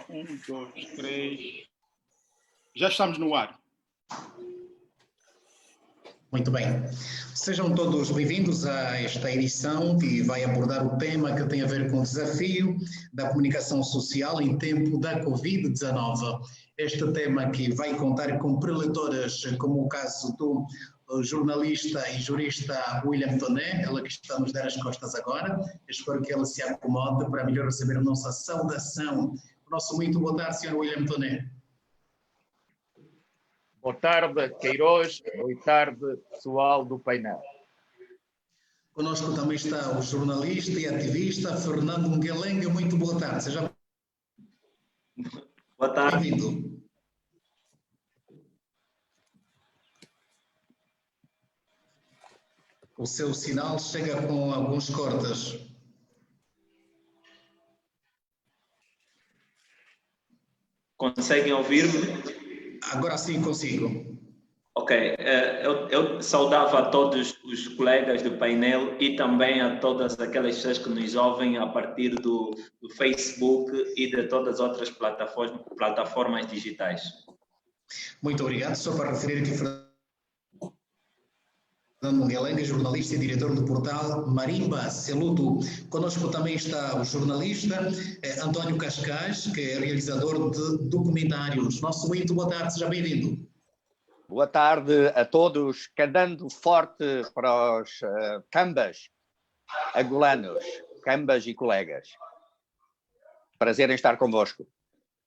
Um, dois, três. Já estamos no ar. Muito bem. Sejam todos bem-vindos a esta edição que vai abordar o tema que tem a ver com o desafio da comunicação social em tempo da Covid-19. Este tema que vai contar com preletoras, como o caso do jornalista e jurista William Toné, ela que está a nos dar as costas agora. Eu espero que ela se acomode para melhor receber a nossa saudação. O nosso muito boa tarde, Sr. William Toné. Boa tarde, Queiroz. Boa tarde, pessoal do painel. Conosco também está o jornalista e ativista Fernando Nguelenga. Muito boa tarde. Seja boa tarde. Bem-vindo. O seu sinal chega com alguns cortes. Conseguem ouvir-me? Agora sim consigo. Ok. Eu saudava a todos os colegas do painel e também a todas aquelas pessoas que nos ouvem a partir do Facebook e de todas as outras plataformas digitais. Muito obrigado. Só para referir aqui, Fernando Nguelenga, jornalista e diretor do portal Marimba Seludo. Conosco também está o jornalista António Cascais, que é realizador de documentários. Nosso muito boa tarde, seja bem-vindo. Boa tarde a todos, cantando forte para os cambas angolanos, cambas e colegas. Prazer em estar convosco.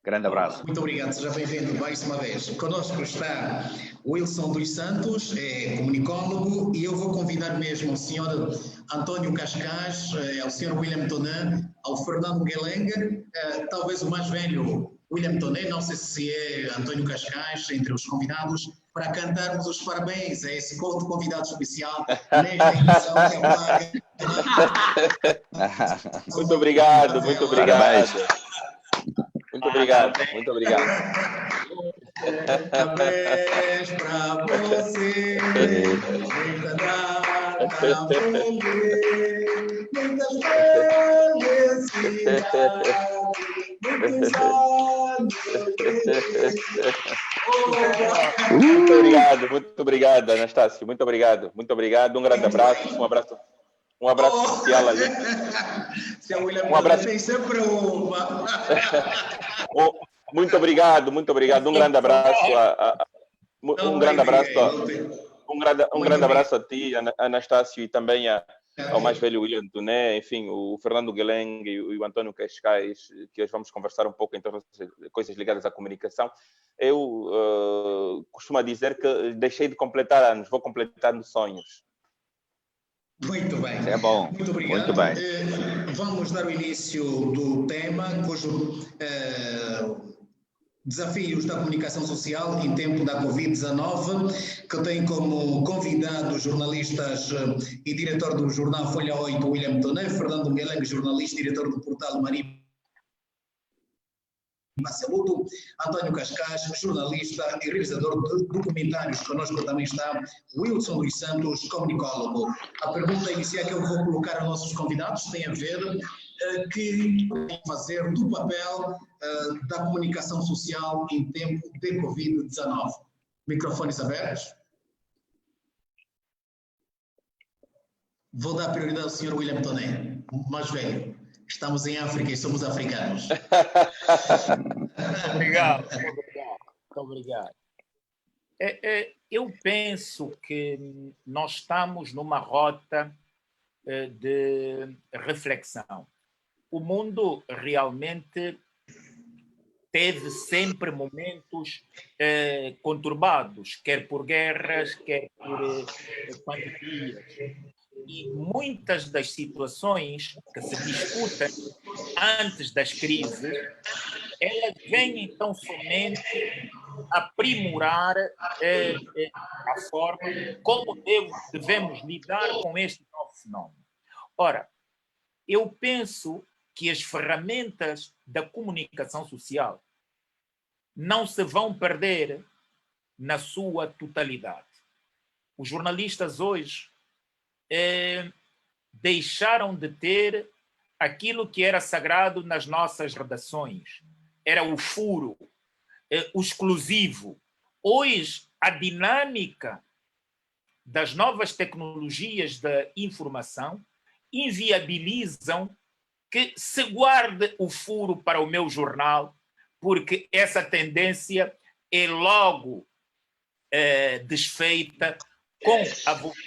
Grande abraço. Muito obrigado, seja bem-vindo mais uma vez. Conosco está Wilson dos Santos, é comunicólogo, e eu vou convidar mesmo o senhor António Cascais, ao senhor William Toné, ao Fernando Nguelenga, talvez o mais velho William Toné, não sei se é António Cascais, entre os convidados, para cantarmos os parabéns a esse convidado especial nesta edição que é Muito obrigado, muito obrigado. Parabéns. Muito obrigado, muito obrigado. Parabéns para você, muita data feliz, muitas felicidades, muitos anos de muito obrigado, Anastácio, muito obrigado, um grande abraço, um abraço especial ali. Um abraço. Tem sempre Muito obrigado. Um grande abraço um grande abraço a ti, Anastácio, e também ao mais velho William Toné, enfim, o Fernando Nguelenga e o António Cascais, que hoje vamos conversar um pouco em torno de coisas ligadas à comunicação. Eu costumo dizer que deixei de completar anos, vou completando sonhos. Muito bem. É bom. Muito obrigado. Muito bem. Vamos dar o início do tema, cujo desafios da comunicação social em tempo da Covid-19, que tem como convidados jornalistas e diretor do jornal Folha 8, William Toné, Fernando Nguelenga, jornalista e diretor do portal Marimba Seludo, António Cascais, jornalista e realizador de documentários. Conosco também está Wilson dos Santos, comunicólogo. A pergunta inicial que eu vou colocar aos nossos convidados tem a ver que fazer do papel da comunicação social em tempo de Covid-19. Microfones abertos. Vou dar prioridade ao Sr. William Toné, mais velho. Estamos em África e somos africanos. Obrigado. Muito obrigado. Eu penso que nós estamos numa rota de reflexão. O mundo realmente teve sempre momentos conturbados, quer por guerras, quer por pandemias. E muitas das situações que se discutem antes das crises, elas vêm então somente aprimorar a forma como devemos lidar com este novo fenómeno. Ora, eu penso que as ferramentas da comunicação social não se vão perder na sua totalidade. Os jornalistas hoje deixaram de ter aquilo que era sagrado nas nossas redações. Era o furo, o exclusivo. Hoje, a dinâmica das novas tecnologias da informação inviabilizam que se guarde o furo para o meu jornal, porque essa tendência é logo desfeita com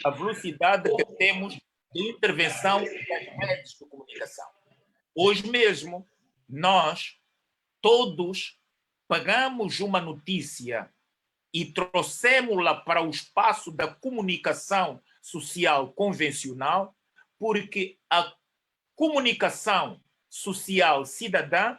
a velocidade que temos de intervenção das redes de comunicação. Hoje mesmo, nós todos pegamos uma notícia e trouxemos-la para o espaço da comunicação social convencional, porque a comunicação social cidadã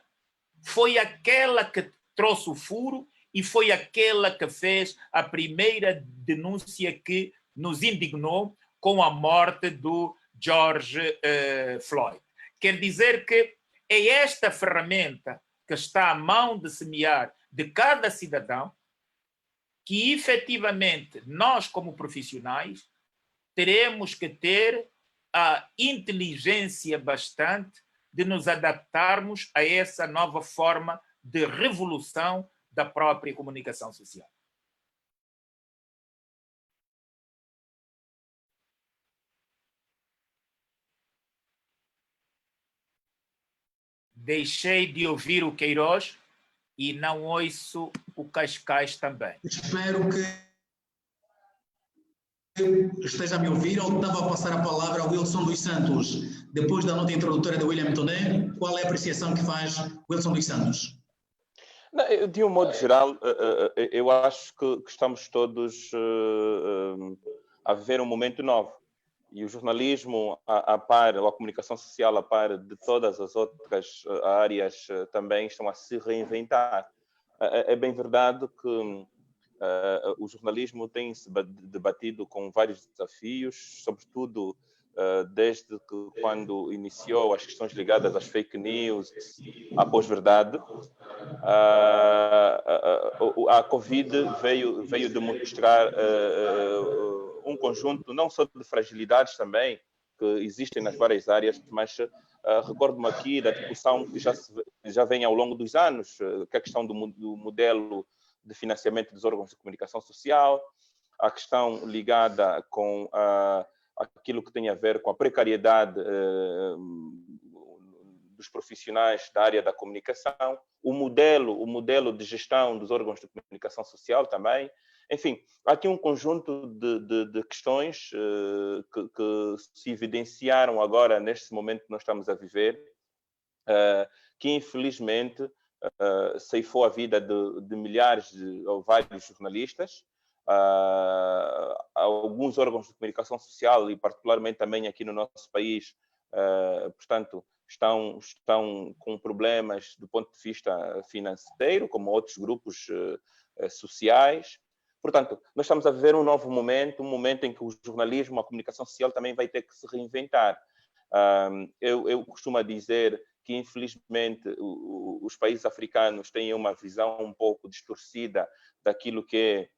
foi aquela que trouxe o furo e foi aquela que fez a primeira denúncia que nos indignou com a morte do George Floyd. Quer dizer que é esta ferramenta que está à mão de semear de cada cidadão que, efetivamente, nós, como profissionais, teremos que ter a inteligência bastante de nos adaptarmos a essa nova forma de revolução da própria comunicação social. Deixei de ouvir o Queiroz e não ouço o Cascais também. Espero que esteja a me ouvir. Eu estava a passar a palavra ao Wilson dos Santos. Depois da nota introdutória de William Toné, qual é a apreciação que faz Wilson dos Santos? Não, de um modo geral, eu acho que estamos todos a viver um momento novo. E o jornalismo a par, ou a comunicação social a par de todas as outras áreas também estão a se reinventar. É bem verdade que o jornalismo tem se debatido com vários desafios, sobretudo desde que quando iniciou as questões ligadas às fake news, à pós-verdade. A Covid veio demonstrar um conjunto não só de fragilidades também que existem nas várias áreas, mas recordo-me aqui da discussão que já vem ao longo dos anos, que é a questão do modelo de financiamento dos órgãos de comunicação social, a questão ligada com aquilo que tem a ver com a precariedade dos profissionais da área da comunicação, o modelo de gestão dos órgãos de comunicação social também. Enfim, há aqui um conjunto de questões que se evidenciaram agora, neste momento que nós estamos a viver, que infelizmente ceifou a vida de milhares ou vários jornalistas, alguns órgãos de comunicação social e particularmente também aqui no nosso país, portanto, estão com problemas do ponto de vista financeiro, como outros grupos sociais. Portanto, nós estamos a viver um novo momento, um momento em que o jornalismo, a comunicação social também vai ter que se reinventar. Eu costumo dizer que, infelizmente, os países africanos têm uma visão um pouco distorcida daquilo que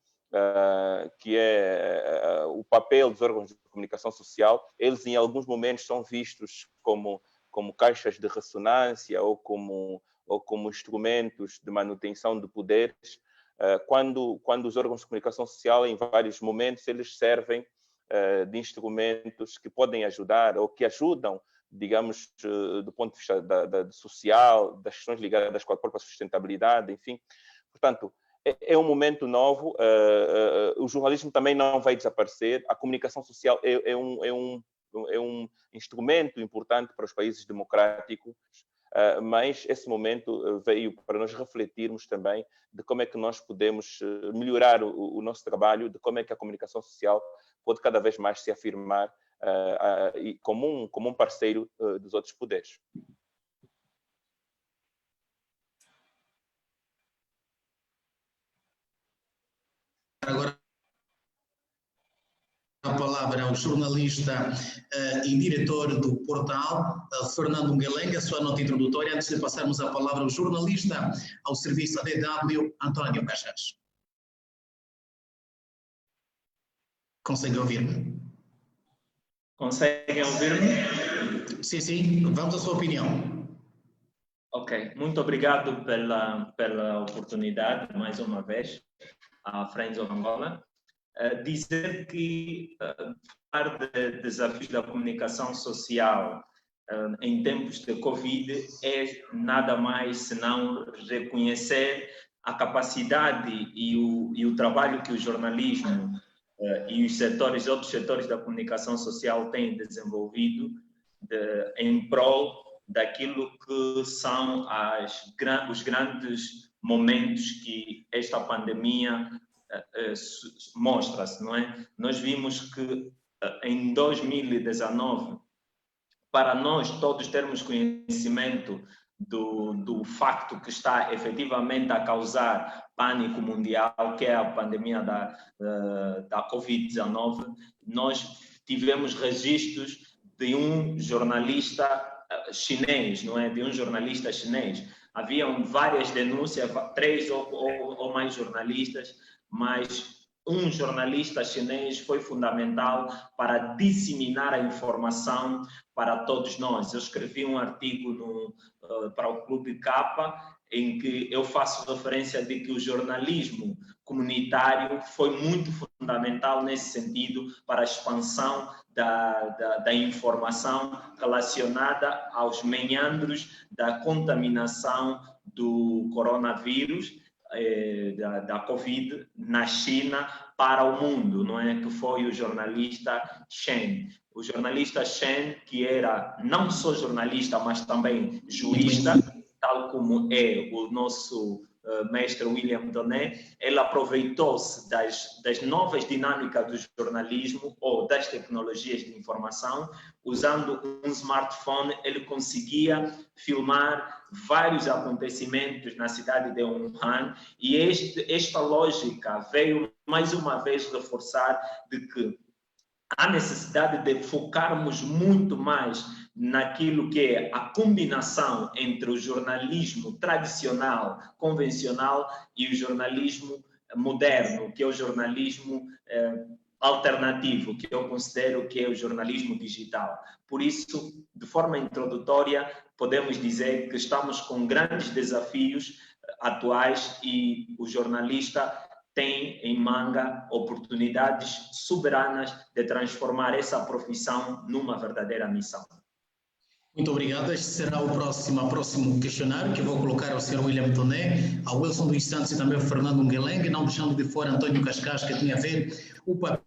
é o papel dos órgãos de comunicação social. Eles, em alguns momentos, são vistos como caixas de ressonância ou como instrumentos de manutenção de poderes, quando os órgãos de comunicação social, em vários momentos, eles servem de instrumentos que podem ajudar ou que ajudam, digamos, do ponto de vista social, das questões ligadas com a própria sustentabilidade, enfim. Portanto, é um momento novo, o jornalismo também não vai desaparecer, a comunicação social é um instrumento importante para os países democráticos, mas esse momento veio para nós refletirmos também de como é que nós podemos melhorar o nosso trabalho, de como é que a comunicação social pode cada vez mais se afirmar como um parceiro dos outros poderes. Agora a palavra ao jornalista e diretor do portal, Fernando Nguelenga, a sua nota introdutória, antes de passarmos a palavra ao jornalista ao serviço ADW, António Casas. Consegue ouvir-me? Conseguem ouvir-me? Sim, sim, vamos à sua opinião. Ok, muito obrigado pela oportunidade, mais uma vez, à Friends of Angola. Dizer que falar de desafios da comunicação social em tempos de Covid é nada mais senão reconhecer a capacidade e o trabalho que o jornalismo e os outros setores da comunicação social têm desenvolvido em prol daquilo que são os grandes momentos que esta pandemia mostra-se, não é? Nós vimos que em 2019, para nós todos termos conhecimento do facto que está efetivamente a causar pânico mundial, que é a pandemia da Covid-19, nós tivemos registros de um jornalista chinês, não é? De um jornalista chinês. Haviam várias denúncias, 3 ou mais jornalistas, mas um jornalista chinês foi fundamental para disseminar a informação para todos nós. Eu escrevi um artigo para o Clube Capa, em que eu faço referência de que o jornalismo comunitário foi muito fundamental nesse sentido para a expansão da informação relacionada aos meandros da contaminação do coronavírus, da Covid na China para o mundo, não é? Que foi o jornalista Shen. O jornalista Shen, que era não só jornalista, mas também jurista, tal como é o nosso mestre William Donet, ele aproveitou-se das novas dinâmicas do jornalismo ou das tecnologias de informação. Usando um smartphone, ele conseguia filmar vários acontecimentos na cidade de Wuhan, e esta lógica veio mais uma vez reforçar de que há necessidade de focarmos muito mais naquilo que é a combinação entre o jornalismo tradicional, convencional, e o jornalismo moderno, que é o jornalismo alternativo, que eu considero que é o jornalismo digital. Por isso, de forma introdutória, podemos dizer que estamos com grandes desafios atuais e o jornalista tem em manga oportunidades soberanas de transformar essa profissão numa verdadeira missão. Muito obrigado. Este será o próximo questionário que eu vou colocar ao Sr. William Toné, ao Wilson dos Santos e também ao Fernando Nguelengue, não deixando de fora António Cascais, que tinha a ver o papel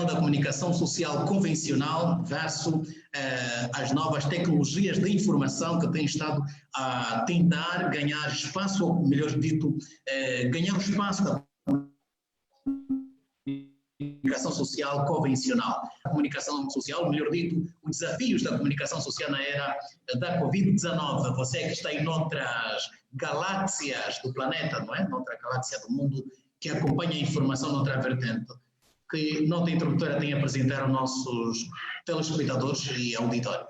da comunicação social convencional versus as novas tecnologias de informação que têm estado a tentar ganhar espaço, ou melhor dito, ganhar o espaço da comunicação social convencional. A comunicação social, melhor dito, os desafios da comunicação social na era da Covid-19. Você que está em outras galáxias do planeta, não é? Noutra galáxia do mundo, que acompanha a informação noutra vertente. Que nota introdutória tem a apresentar aos nossos telespectadores e auditório?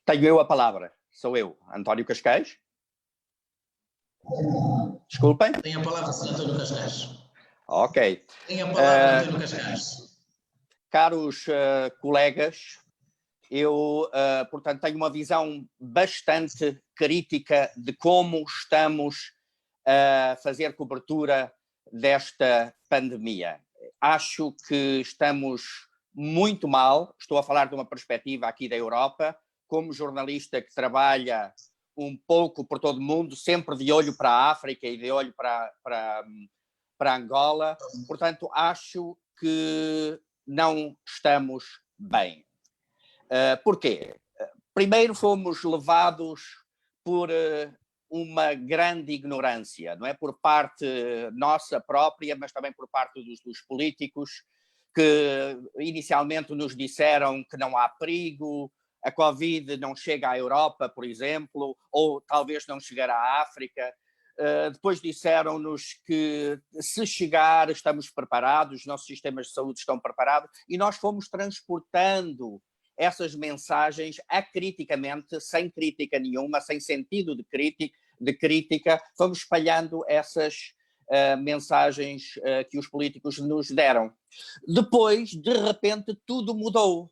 Tenho eu a palavra. Sou eu, António Cascais. Desculpem. Tem a palavra, Sr. António Cascais. Ok. Tem a palavra, António Cascais. Caros colegas, eu, portanto, tenho uma visão bastante crítica de como estamos a fazer cobertura desta pandemia. Acho que estamos muito mal, estou a falar de uma perspectiva aqui da Europa, como jornalista que trabalha um pouco por todo o mundo, sempre de olho para a África e de olho para Angola. Portanto, acho que não estamos bem. Porquê? Primeiro, fomos levados por uma grande ignorância, não é? Por parte nossa própria, mas também por parte dos políticos, que inicialmente nos disseram que não há perigo, a Covid não chega à Europa, por exemplo, ou talvez não chegará à África. Depois disseram-nos que se chegar estamos preparados, os nossos sistemas de saúde estão preparados, e nós fomos transportando essas mensagens acriticamente, sem crítica nenhuma, sem sentido de crítica, fomos espalhando essas mensagens que os políticos nos deram. Depois, de repente, tudo mudou.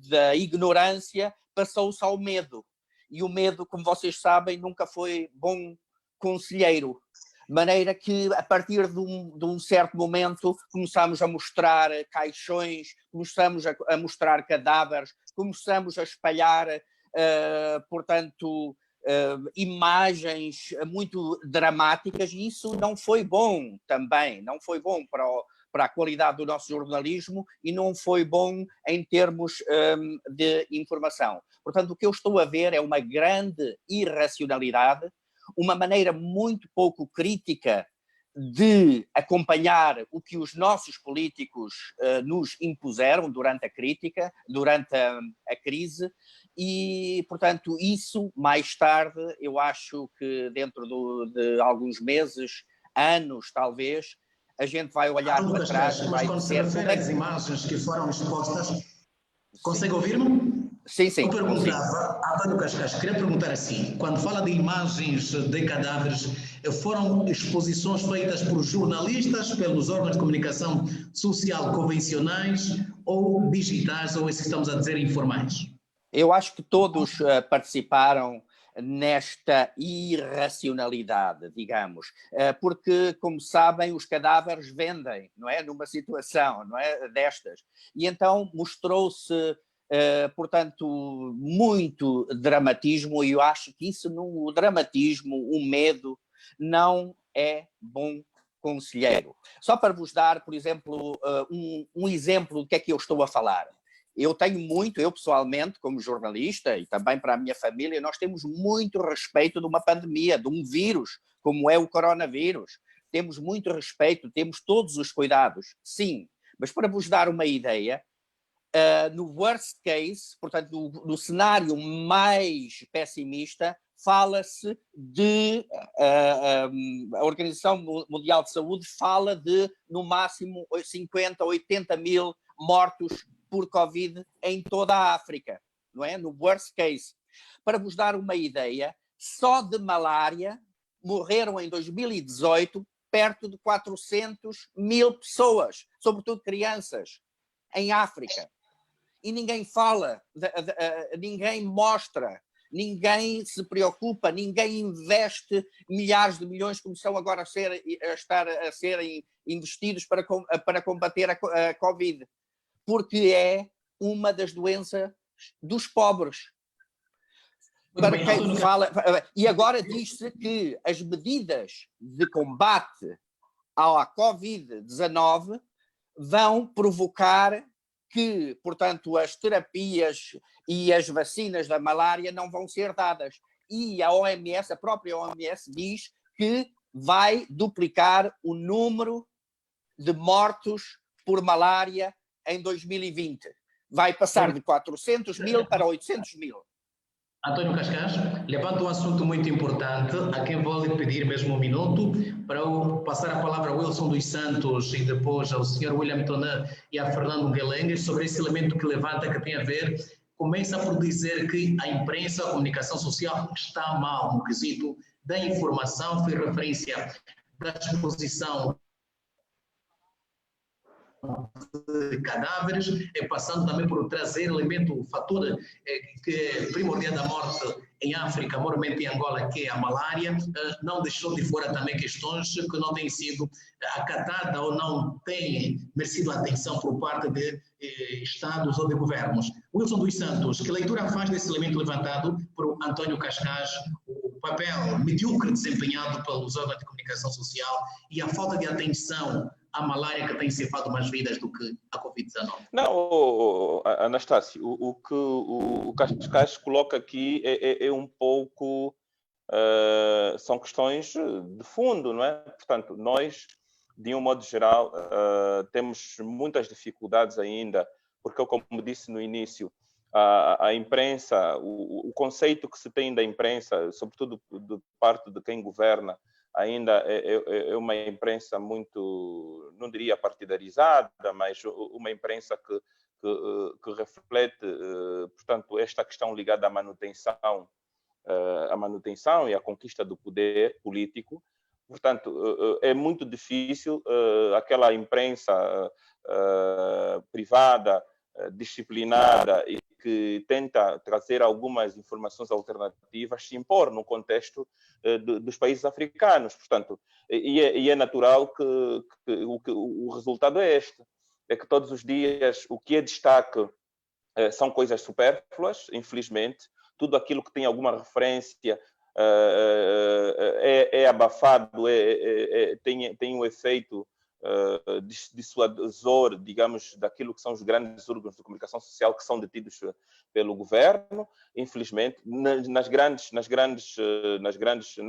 Da ignorância passou-se ao medo. E o medo, como vocês sabem, nunca foi bom conselheiro. De maneira que, a partir de um certo momento, começamos a mostrar caixões, começamos a mostrar cadáveres, começamos a espalhar, portanto, imagens muito dramáticas, e isso não foi bom também, não foi bom para a qualidade do nosso jornalismo e não foi bom em termos de informação. Portanto, o que eu estou a ver é uma grande irracionalidade, uma maneira muito pouco crítica de acompanhar o que os nossos políticos nos impuseram durante a crítica, durante a crise, e, portanto, isso, mais tarde, eu acho que dentro de alguns meses, anos, talvez, a gente vai olhar para trás e vai quando se dizer... refere às imagens que foram expostas, consegue ouvir-me? Sim, sim. Eu perguntava, António Cascais, queria perguntar assim, quando fala de imagens de cadáveres, foram exposições feitas por jornalistas, pelos órgãos de comunicação social convencionais ou digitais, ou esses que estamos a dizer informais? Eu acho que todos participaram nesta irracionalidade, digamos, porque, como sabem, os cadáveres vendem, não é? Numa situação, não é? Destas. E então mostrou-se, portanto, muito dramatismo, e eu acho que isso, o dramatismo, o medo, não é bom conselheiro. Só para vos dar, por exemplo, um exemplo do que é que eu estou a falar. Eu pessoalmente, como jornalista, e também para a minha família, nós temos muito respeito de uma pandemia, de um vírus, como é o coronavírus. Temos muito respeito, temos todos os cuidados, sim. Mas para vos dar uma ideia, no worst case, portanto, no cenário mais pessimista, fala-se de... a Organização Mundial de Saúde fala de, no máximo, 50 ou 80 mil mortos por Covid em toda a África, não é? No worst case. Para vos dar uma ideia, só de malária morreram em 2018 perto de 400 mil pessoas, sobretudo crianças, em África. E ninguém fala, ninguém mostra, ninguém se preocupa, ninguém investe milhares de milhões como estão agora a serem investidos para combater a Covid. Porque é uma das doenças dos pobres. Para quem fala, e agora diz-se que as medidas de combate à Covid-19 vão provocar que, portanto, as terapias e as vacinas da malária não vão ser dadas. E a OMS, a própria OMS, diz que vai duplicar o número de mortos por malária em 2020. Vai passar de 400 mil para 800 mil. António Cascais, levanta um assunto muito importante, a quem vou lhe pedir mesmo um minuto, para eu passar a palavra ao Wilson dos Santos e depois ao Sr. William Tonet e a Fernando Guelengue sobre esse elemento que levanta, que tem a ver, começa por dizer que a imprensa, a comunicação social está mal no quesito da informação, foi referência da exposição de cadáveres, passando também por trazer elemento, o fator que é primordial da morte em África, mormente em Angola, que é a malária, não deixou de fora também questões que não têm sido acatadas ou não têm merecido atenção por parte de Estados ou de governos. Wilson dos Santos, que leitura faz desse elemento levantado por António Cascais, o papel medíocre desempenhado pelos órgãos de comunicação social e a falta de atenção à malária que tem ceifado mais vidas do que a Covid-19? Não, Anastácio, o que o Cascais coloca aqui é um pouco... são questões de fundo, não é? Portanto, nós, de um modo geral, temos muitas dificuldades ainda, porque, como disse no início, a imprensa, o conceito que se tem da imprensa, sobretudo de parte de quem governa, ainda é uma imprensa muito, não diria partidarizada, mas uma imprensa que reflete, portanto, esta questão ligada à manutenção e à conquista do poder político, Portanto, é muito difícil aquela imprensa privada, disciplinada e que tenta trazer algumas informações alternativas se impor no contexto dos países africanos. Portanto, e é natural que o resultado é este. É que todos os dias o que é destaque são coisas supérfluas, infelizmente. Tudo aquilo que tem alguma referência é abafado, tem um efeito dissuasor, digamos, daquilo que são os grandes órgãos de comunicação social que são detidos pelo governo. Infelizmente, na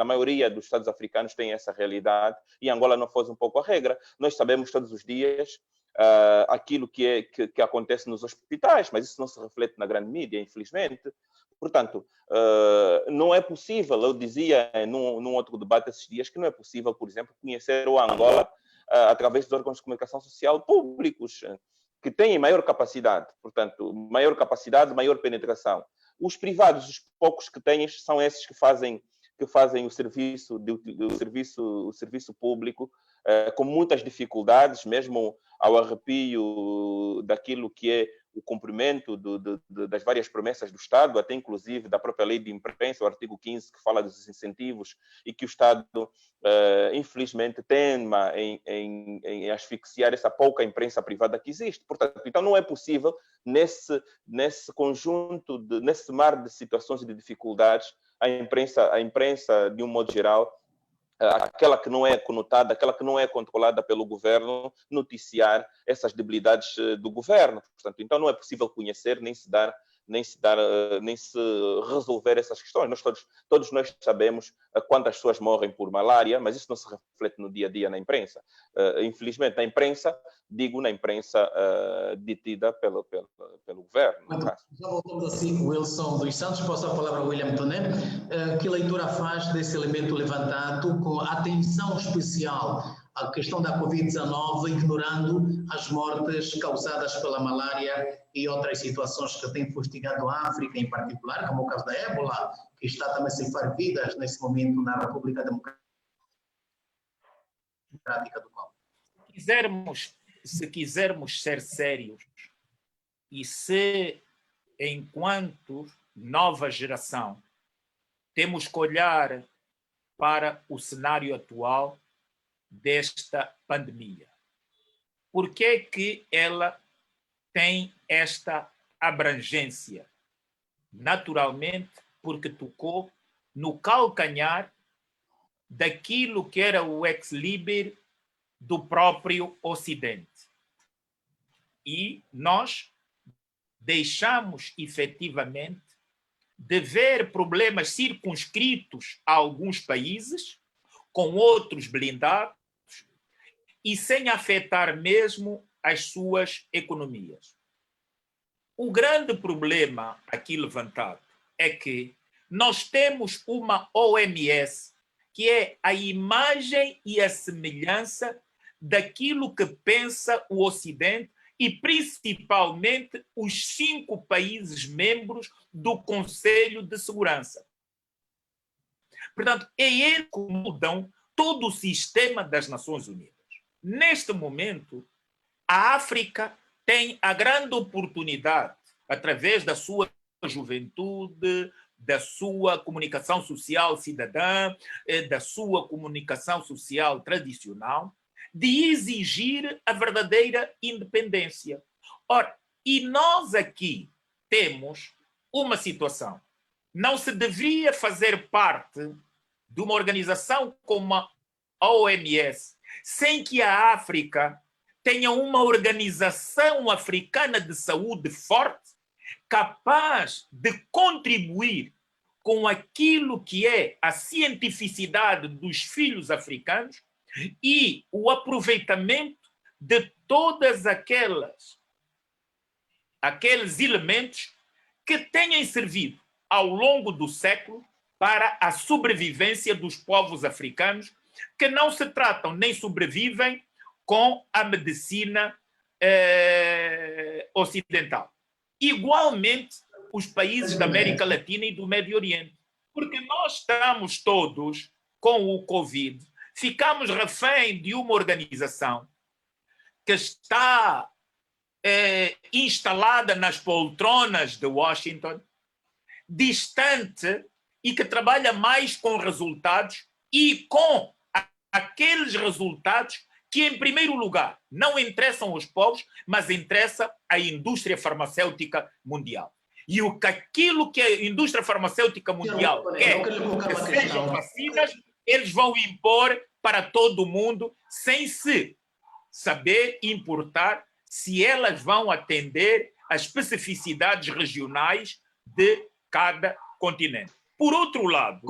maioria dos Estados africanos tem essa realidade, e Angola não foge um pouco a regra. Nós sabemos todos os dias aquilo que acontece nos hospitais, mas isso não se reflete na grande mídia, infelizmente. Portanto, não é possível, eu dizia num outro debate esses dias, que não é possível, por exemplo, conhecer o Angola através dos órgãos de comunicação social públicos, que têm maior capacidade, portanto, maior penetração. Os privados, os poucos que têm, são esses que fazem o serviço público com muitas dificuldades, mesmo ao arrepio daquilo que é o cumprimento das várias promessas do Estado, até inclusive da própria lei de imprensa, o artigo 15, que fala dos incentivos, e que o Estado, infelizmente, teima em asfixiar essa pouca imprensa privada que existe. Portanto, então não é possível, nesse conjunto, nesse mar de situações e de dificuldades, a imprensa, de um modo geral, aquela que não é conotada, aquela que não é controlada pelo governo, noticiar essas debilidades do governo. Portanto, então não é possível conhecer nem se resolver essas questões. Todos nós sabemos quantas pessoas morrem por malária, mas isso não se reflete no dia a dia na imprensa. Infelizmente, na imprensa detida pelo governo. Já voltamos assim, Wilson dos Santos. Passo a palavra ao William Toné. Que leitura faz desse elemento levantado com atenção especial à questão da Covid-19, ignorando as mortes causadas pela malária e outras situações que têm fustigado a África em particular, como o caso da ébola, que está também a ceifar vidas nesse momento na República Democrática do Congo? Se quisermos ser sérios e se, enquanto nova geração, temos que olhar para o cenário atual desta pandemia. Por que que ela tem esta abrangência? Naturalmente, porque tocou no calcanhar daquilo que era o ex-libris do próprio Ocidente. E nós deixamos, efetivamente, de ver problemas circunscritos a alguns países, com outros blindados, e sem afetar mesmo as suas economias. O grande problema aqui levantado é que nós temos uma OMS que é a imagem e a semelhança daquilo que pensa o Ocidente e principalmente os 5 países membros do Conselho de Segurança. Portanto, é eles que mudam todo o sistema das Nações Unidas. Neste momento, a África tem a grande oportunidade, através da sua juventude, da sua comunicação social cidadã, da sua comunicação social tradicional, de exigir a verdadeira independência. Ora, e nós aqui temos uma situação. Não se deveria fazer parte de uma organização como a OMS sem que a África tenha uma organização africana de saúde forte, capaz de contribuir com aquilo que é a cientificidade dos filhos africanos e o aproveitamento de todas aqueles elementos que tenham servido ao longo do século para a sobrevivência dos povos africanos, que não se tratam nem sobrevivem com a medicina ocidental. Igualmente, os países da América Latina e do Médio Oriente. Porque nós estamos todos com o Covid ficamos refém de uma organização que está instalada nas poltronas de Washington, distante e que trabalha mais com resultados e com aqueles resultados que, em primeiro lugar, não interessam aos povos, mas interessa à indústria farmacêutica mundial. E aquilo que a indústria farmacêutica mundial quer que sejam vacinas, eles vão impor para todo mundo, sem se saber importar se elas vão atender às especificidades regionais de cada continente. Por outro lado,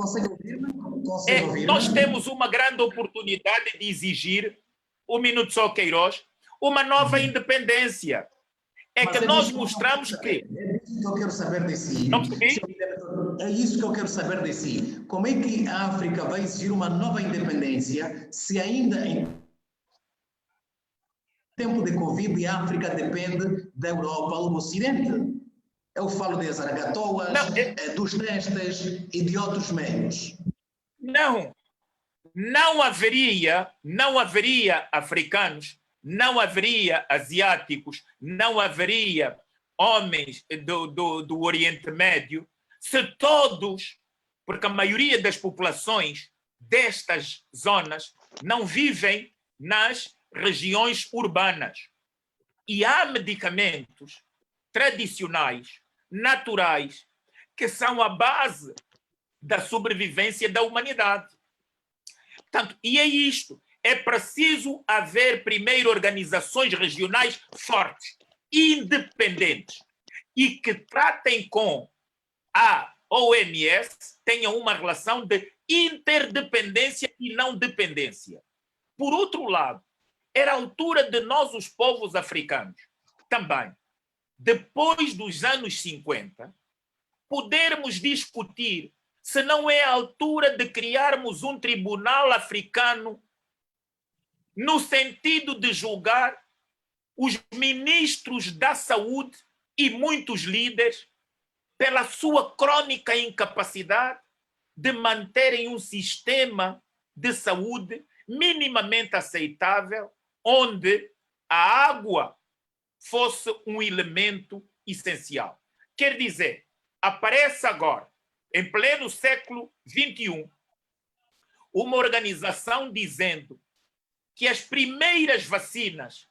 nós temos uma grande oportunidade de exigir, um minuto só, Queiroz, uma nova independência. É que nós mostramos que... É isso que eu quero saber de si. Não percebi? É isso que eu quero saber de si. Como é que a África vai exigir uma nova independência se ainda em tempo de Covid a África depende da Europa ou do Ocidente? Eu falo das Zaragatoas, dos testes e de outros meios. Não haveria africanos, não haveria asiáticos, não haveria homens do Oriente Médio, se todos, porque a maioria das populações destas zonas não vivem nas regiões urbanas. E há medicamentos tradicionais, naturais, que são a base da sobrevivência da humanidade. Portanto, e é isto. É preciso haver primeiro organizações regionais fortes, independentes, e que tratem com a OMS, tenham uma relação de interdependência e não dependência. Por outro lado, era a altura de nós, os povos africanos, também, depois dos anos 50, podermos discutir se não é a altura de criarmos um tribunal africano no sentido de julgar os ministros da saúde e muitos líderes pela sua crônica incapacidade de manterem um sistema de saúde minimamente aceitável, onde a água fosse um elemento essencial. Quer dizer, aparece agora, em pleno século XXI, uma organização dizendo que as primeiras vacinas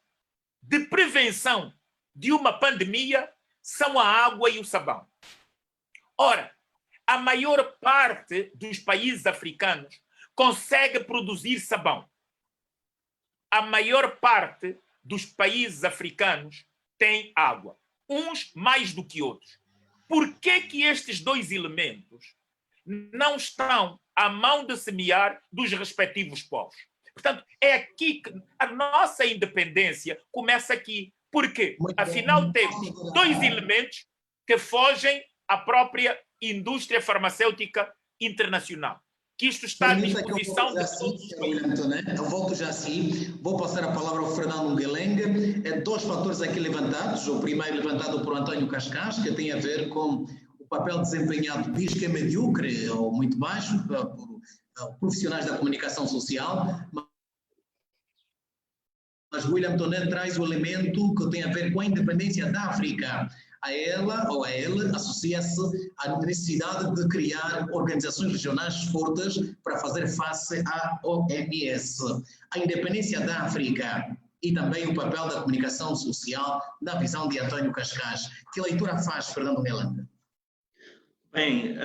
de prevenção de uma pandemia são a água e o sabão. Ora, a maior parte dos países africanos consegue produzir sabão. A maior parte dos países africanos tem água, uns mais do que outros. Por que estes dois elementos não estão à mão de semear dos respectivos povos? Portanto, é aqui que a nossa independência começa aqui. Por quê? Afinal, temos dois elementos que fogem à própria indústria farmacêutica internacional. Que isto está à disposição de todos os países. Eu volto já assim. Vou passar a palavra ao Fernando Guelengue. Dois fatores aqui levantados. O primeiro levantado por António Cascais, que tem a ver com o papel desempenhado, diz que é medíocre ou muito baixo, por profissionais da comunicação social. Mas William Tonet traz o elemento que tem a ver com a independência da África. A ela ou a ele associa-se à necessidade de criar organizações regionais fortes para fazer face à OMS. A independência da África e também o papel da comunicação social na visão de António Cascais. Que leitura faz, Fernando Guelengue? Bem,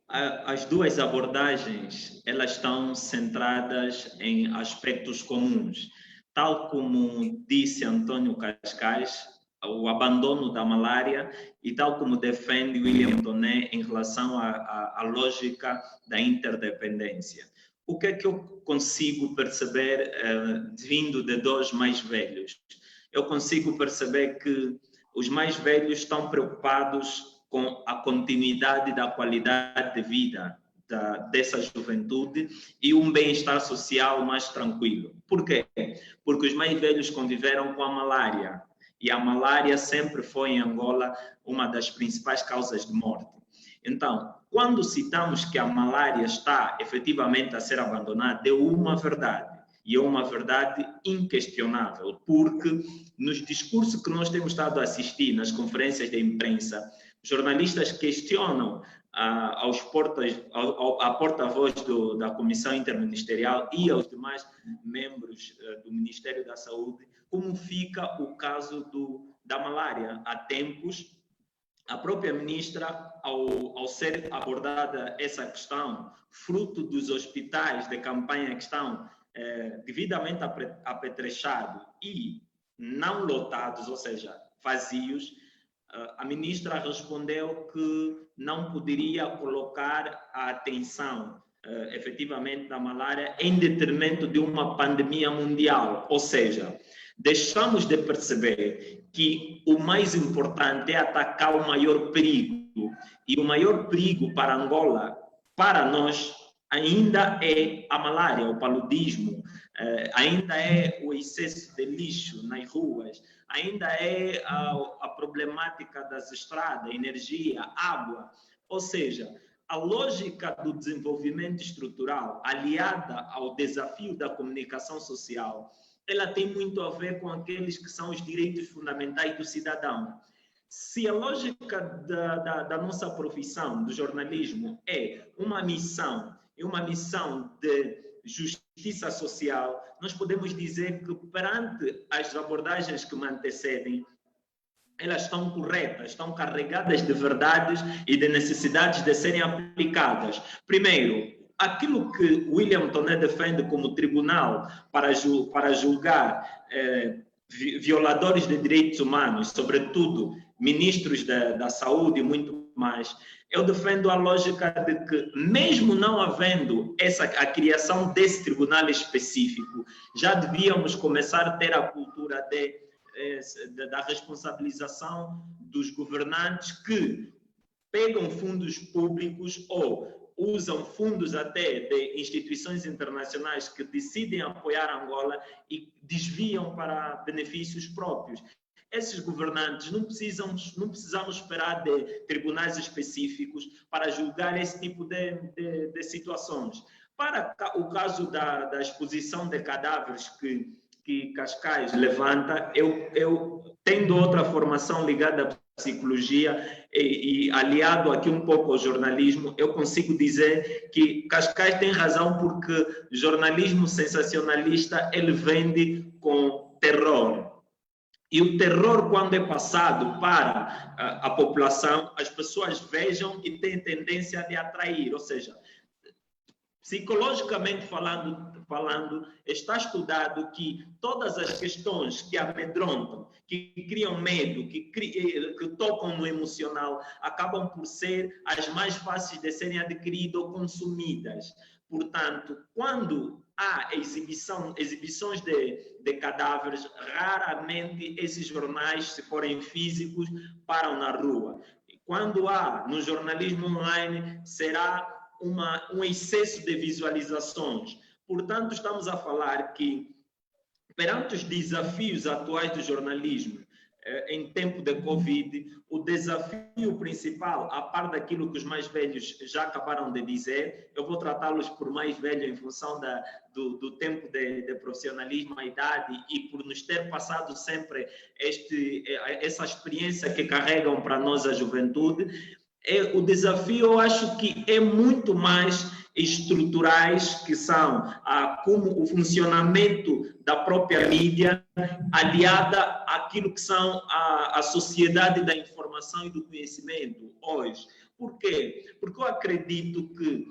as duas abordagens, elas estão centradas em aspectos comuns. Tal como disse António Cascais, o abandono da malária, e tal como defende William Tonet em relação à lógica da interdependência. O que é que eu consigo perceber vindo de dois mais velhos? Eu consigo perceber que os mais velhos estão preocupados com a continuidade da qualidade de vida dessa juventude e um bem-estar social mais tranquilo. Por quê? Porque os mais velhos conviveram com a malária, e a malária sempre foi em Angola uma das principais causas de morte. Então, quando citamos que a malária está efetivamente a ser abandonada, é uma verdade. E é uma verdade inquestionável, porque nos discursos que nós temos estado a assistir, nas conferências de imprensa, jornalistas questionam a porta-voz da Comissão Interministerial e aos demais membros do Ministério da Saúde como fica o caso da malária. Há tempos, a própria ministra, ao ser abordada essa questão, fruto dos hospitais de campanha que estão devidamente apetrechados e não lotados, ou seja, vazios, a ministra respondeu que não poderia colocar a atenção efetivamente da malária em detrimento de uma pandemia mundial. Ou seja, deixamos de perceber que o mais importante é atacar o maior perigo. E o maior perigo para Angola, para nós, ainda é a malária, o paludismo, ainda é o excesso de lixo nas ruas, ainda é a problemática das estradas, energia, água. Ou seja, a lógica do desenvolvimento estrutural, aliada ao desafio da comunicação social, ela tem muito a ver com aqueles que são os direitos fundamentais do cidadão. Se a lógica da nossa profissão, do jornalismo, é uma missão de justiça social, nós podemos dizer que perante as abordagens que me antecedem, elas estão corretas, estão carregadas de verdades e de necessidades de serem aplicadas. Primeiro, aquilo que William Toné defende como tribunal para julgar violadores de direitos humanos, sobretudo ministros da saúde e muito mais, eu defendo a lógica de que, mesmo não havendo a criação desse tribunal específico, já devíamos começar a ter a cultura da responsabilização dos governantes que pegam fundos públicos ou usam fundos até de instituições internacionais que decidem apoiar Angola e desviam para benefícios próprios. Esses governantes não precisamos esperar de tribunais específicos para julgar esse tipo de situações. Para o caso da exposição de cadáveres que Cascais levanta, eu tendo outra formação ligada à psicologia e aliado aqui um pouco ao jornalismo, eu consigo dizer que Cascais tem razão, porque jornalismo sensacionalista ele vende com terror. E o terror, quando é passado para a população, as pessoas vejam e têm tendência de atrair. Ou seja, psicologicamente falando, está estudado que todas as questões que amedrontam, que criam medo, que tocam no emocional, acabam por ser as mais fáceis de serem adquiridas ou consumidas. Portanto, quando há exibições de cadáveres, raramente esses jornais, se forem físicos, param na rua. Quando há no jornalismo online, será um excesso de visualizações. Portanto, estamos a falar que, perante os desafios atuais do jornalismo, em tempo de Covid, o desafio principal, a par daquilo que os mais velhos já acabaram de dizer, eu vou tratá-los por mais velho em função do tempo de profissionalismo, a idade, e por nos ter passado sempre essa experiência que carregam para nós a juventude. O desafio, eu acho que é muito mais estruturais, que são como o funcionamento da própria mídia, aliada àquilo que são a sociedade da informação e do conhecimento hoje. Por quê? Porque eu acredito que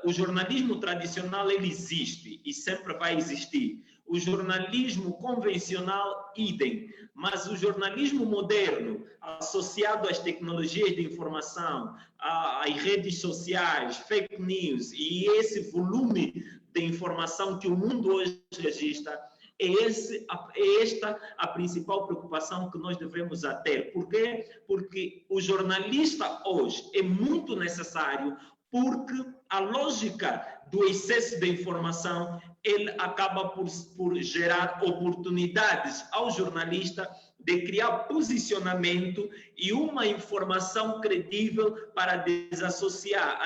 o jornalismo tradicional ele existe e sempre vai existir. O jornalismo convencional, idem. Mas o jornalismo moderno, associado às tecnologias de informação, às redes sociais, fake news e esse volume de informação que o mundo hoje registra, é esta a principal preocupação que nós devemos ter. Por quê? Porque o jornalista hoje é muito necessário porque a lógica do excesso de informação, ele acaba por gerar oportunidades ao jornalista de criar posicionamento e uma informação credível para desassociar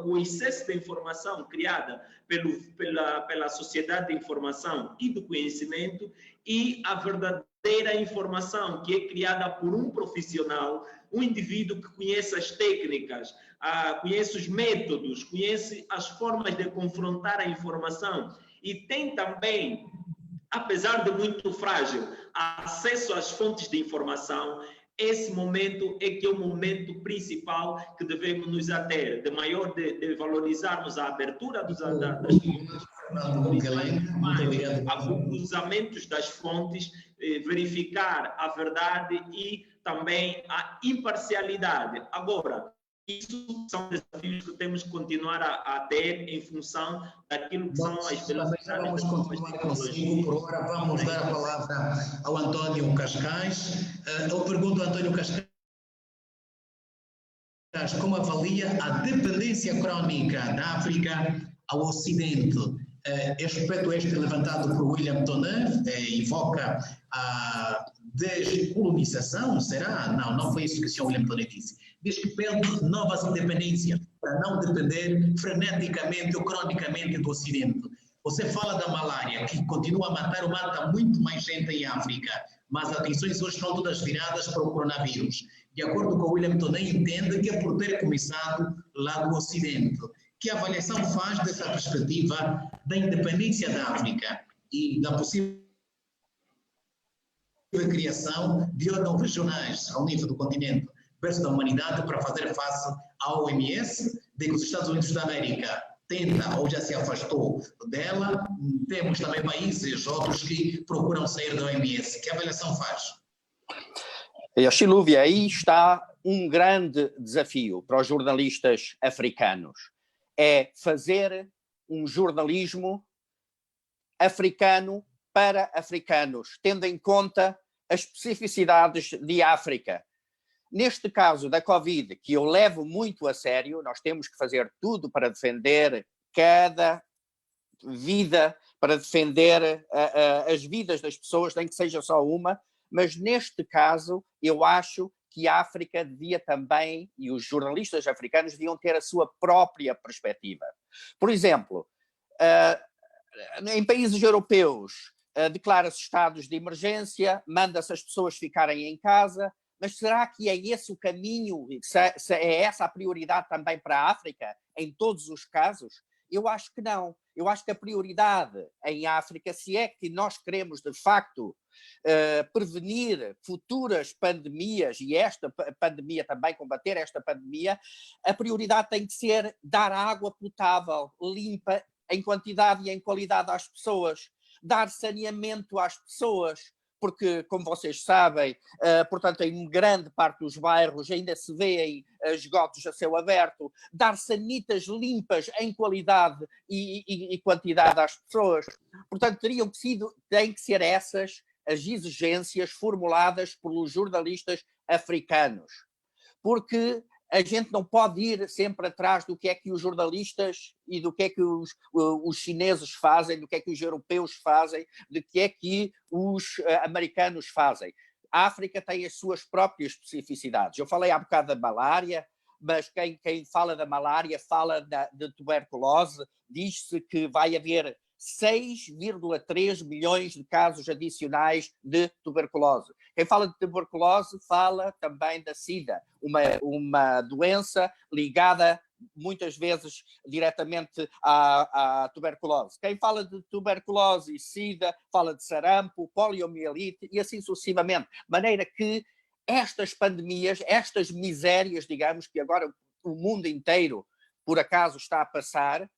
o excesso de informação criada pela sociedade de informação e do conhecimento e a verdadeira informação que é criada por um profissional, um indivíduo que conhece as técnicas, conhece os métodos, conhece as formas de confrontar a informação e tem também, apesar de muito frágil, acesso às fontes de informação. Esse momento é que é o momento principal que devemos nos ater, de valorizarmos a abertura das cruzamentos das fontes, verificar a verdade e também a imparcialidade. Agora, isso são desafios que temos que continuar a ter em função daquilo que são as velocidades. Vamos continuar consigo, por hora vamos dar a palavra ao António Cascais. Eu pergunto ao António Cascais como avalia a dependência crónica da África ao Ocidente. Aspecto este levantado por William Tonner, evoca a descolonização, será? Não foi isso que o Sr. William Tonner disse. Diz que pede novas independências para não depender freneticamente ou cronicamente do Ocidente. Você fala da malária, que continua a matar ou mata muito mais gente em África, mas as atenções hoje estão todas viradas para o coronavírus. De acordo com o William Tonner, entende que é por ter começado lá do Ocidente. Que avaliação faz dessa perspectiva da independência da África e da possível criação de órgãos regionais ao nível do continente versus da humanidade para fazer face à OMS, de que os Estados Unidos da América tenta ou já se afastou dela, temos também países outros que procuram sair da OMS. Que avaliação faz? Silúvia, aí está um grande desafio para os jornalistas africanos. É fazer um jornalismo africano para africanos, tendo em conta as especificidades de África. Neste caso da Covid, que eu levo muito a sério, nós temos que fazer tudo para defender cada vida, para defender as vidas das pessoas, nem que seja só uma, mas neste caso eu acho que a África devia também, e os jornalistas africanos deviam ter a sua própria perspectiva. Por exemplo, em países europeus, declara-se estados de emergência, manda-se as pessoas ficarem em casa, mas será que é esse o caminho, se é essa a prioridade também para a África, em todos os casos? Eu acho que não. Eu acho que a prioridade em África, se é que nós queremos, de facto, prevenir futuras pandemias e esta pandemia também, combater esta pandemia, a prioridade tem que ser dar água potável, limpa, em quantidade e em qualidade às pessoas, dar saneamento às pessoas, porque, como vocês sabem, portanto, em grande parte dos bairros ainda se vêem esgotos a céu aberto, dar sanitas limpas em qualidade e quantidade às pessoas. Portanto, têm que ser essas as exigências formuladas pelos jornalistas africanos. Porque a gente não pode ir sempre atrás do que é que os jornalistas e do que é que os chineses fazem, do que é que os europeus fazem, do que é que os americanos fazem. A África tem as suas próprias especificidades. Eu falei há bocado da malária, mas quem fala da malária fala de tuberculose. Diz-se que vai haver 6,3 milhões de casos adicionais de tuberculose. Quem fala de tuberculose fala também da SIDA, uma doença ligada muitas vezes diretamente à tuberculose. Quem fala de tuberculose e SIDA fala de sarampo, poliomielite e assim sucessivamente. De maneira que estas pandemias, estas misérias, digamos, que agora o mundo inteiro por acaso está a passar,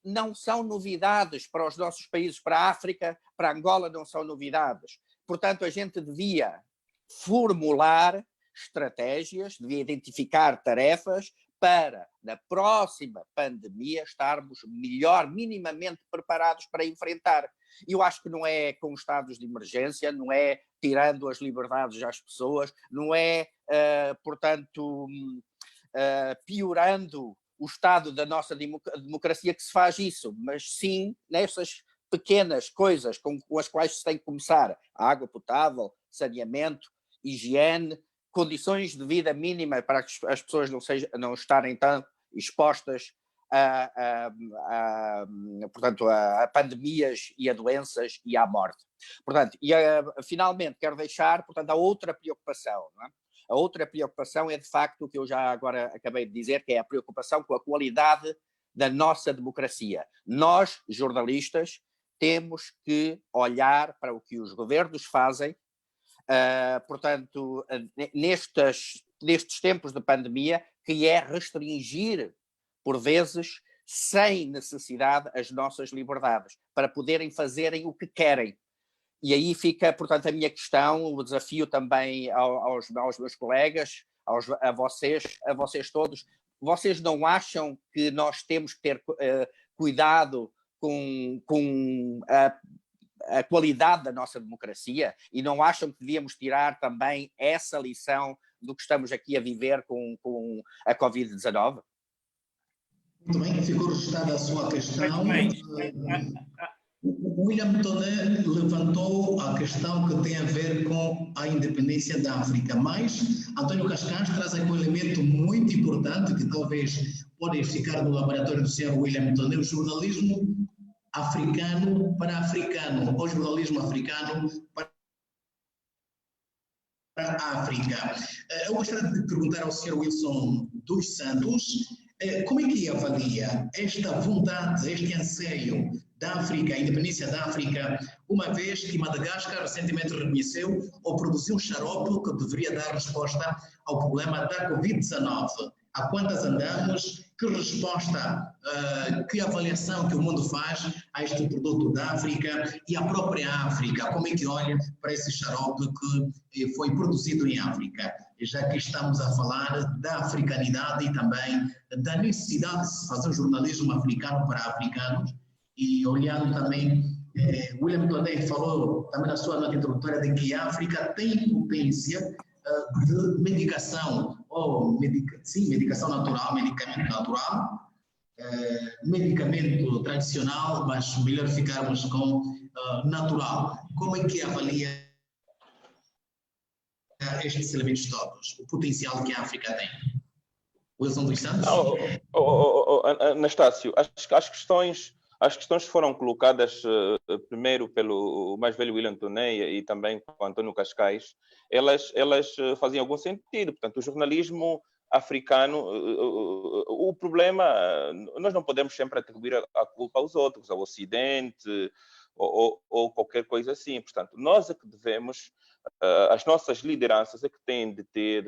não são novidades para os nossos países, para a África, para Angola não são novidades. Portanto, a gente devia formular estratégias, devia identificar tarefas para, na próxima pandemia, estarmos minimamente preparados para enfrentar. Eu acho que não é com estados de emergência, não é tirando as liberdades às pessoas, não é, portanto, piorando o estado da nossa democracia que se faz isso, mas sim nessas pequenas coisas com as quais se tem que começar. Água potável, saneamento, higiene, condições de vida mínima para que as pessoas não estarem tão expostas portanto, a pandemias e a doenças e à morte. Portanto, finalmente quero deixar, portanto, a outra preocupação, não é? A outra preocupação é, de facto, o que eu já agora acabei de dizer, que é a preocupação com a qualidade da nossa democracia. Nós, jornalistas, temos que olhar para o que os governos fazem, portanto, nestes tempos de pandemia, que é restringir, por vezes, sem necessidade, as nossas liberdades, para poderem fazerem o que querem. E aí fica, portanto, a minha questão, o desafio também aos meus colegas, a vocês todos. Vocês não acham que nós temos que ter cuidado com a qualidade da nossa democracia? E não acham que devíamos tirar também essa lição do que estamos aqui a viver com a Covid-19? Muito bem, ficou registrada a sua questão. O William Toné levantou a questão que tem a ver com a independência da África, mas António Cascais traz aqui um elemento muito importante que talvez pode ficar no laboratório do Sr. William Toné, o jornalismo africano para africano, ou jornalismo africano para a África. Eu gostaria de perguntar ao Sr. Wilson dos Santos como é que avalia esta vontade, este anseio da África, a independência da África, uma vez que Madagascar recentemente reconheceu ou produziu um xarope que deveria dar resposta ao problema da Covid-19. Há quantas andamos? Que resposta, que avaliação que o mundo faz a este produto da África e a própria África? Como é que olha para esse xarope que foi produzido em África? Já que estamos a falar da africanidade e também da necessidade de se fazer um jornalismo africano para africanos, e olhando também, William Toné falou também na sua nota introdutória de que a África tem potência de medicação, ou medicação natural, medicamento natural, medicamento tradicional, mas melhor ficarmos com natural. Como é que avalia estes elementos todos, o potencial que a África tem? Wilson dos Santos? Anastácio, as questões foram colocadas primeiro pelo mais velho William Toné e também com António Cascais. Elas faziam algum sentido. Portanto, o jornalismo africano, o problema, nós não podemos sempre atribuir a culpa aos outros, ao Ocidente ou qualquer coisa assim. Portanto, nós é que devemos, as nossas lideranças é que têm de ter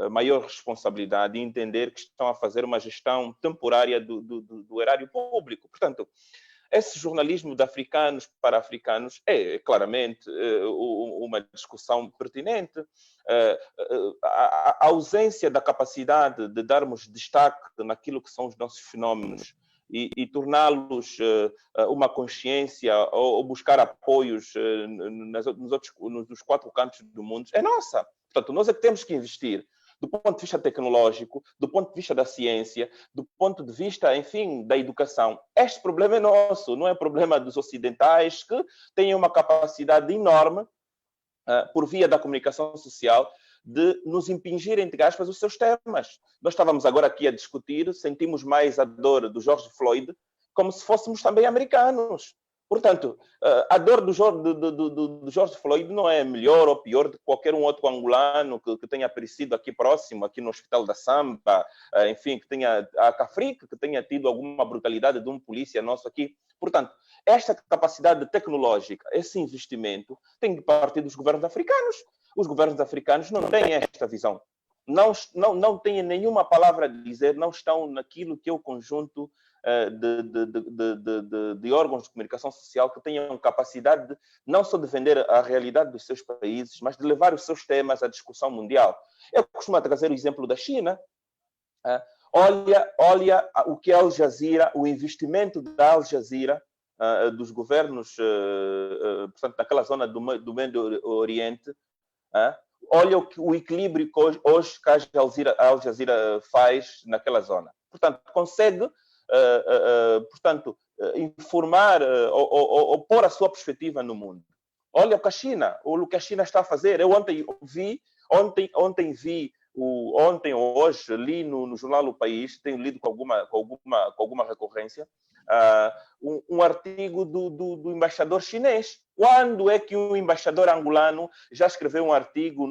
maior responsabilidade e entender que estão a fazer uma gestão temporária do erário público. Portanto, esse jornalismo de africanos para africanos é claramente uma discussão pertinente. A ausência da capacidade de darmos destaque naquilo que são os nossos fenómenos e torná-los uma consciência ou buscar apoios nos 4 cantos do mundo é nossa. Portanto, nós é que temos que investir do ponto de vista tecnológico, do ponto de vista da ciência, do ponto de vista, enfim, da educação. Este problema é nosso, não é problema dos ocidentais, que têm uma capacidade enorme, por via da comunicação social, de nos impingir, entre aspas, os seus temas. Nós estávamos agora aqui a discutir, sentimos mais a dor do George Floyd, como se fôssemos também americanos. Portanto, a dor do George Floyd não é melhor ou pior de qualquer um outro angolano que tenha aparecido aqui próximo, aqui no Hospital da Samba, enfim, que tenha a Cafrica, que tenha tido alguma brutalidade de um polícia nosso aqui. Portanto, esta capacidade tecnológica, esse investimento, tem que partir dos governos africanos. Os governos africanos não têm esta visão. Não têm nenhuma palavra a dizer, não estão naquilo que é o conjunto de órgãos de comunicação social que tenham capacidade não só de vender a realidade dos seus países, mas de levar os seus temas à discussão mundial. Eu costumo trazer o exemplo da China. Olha o que é a Al Jazeera, o investimento da Al Jazeera, dos governos, portanto, naquela zona do Médio Oriente. olha o equilíbrio que hoje que a Al Jazeera faz naquela zona. Portanto, consegue informar ou pôr a sua perspectiva no mundo. Olha o que a China está a fazer. Eu ontem ou hoje li no jornal O País, tenho lido com alguma recorrência, um artigo do embaixador chinês. Quando é que um embaixador angolano já escreveu um artigo,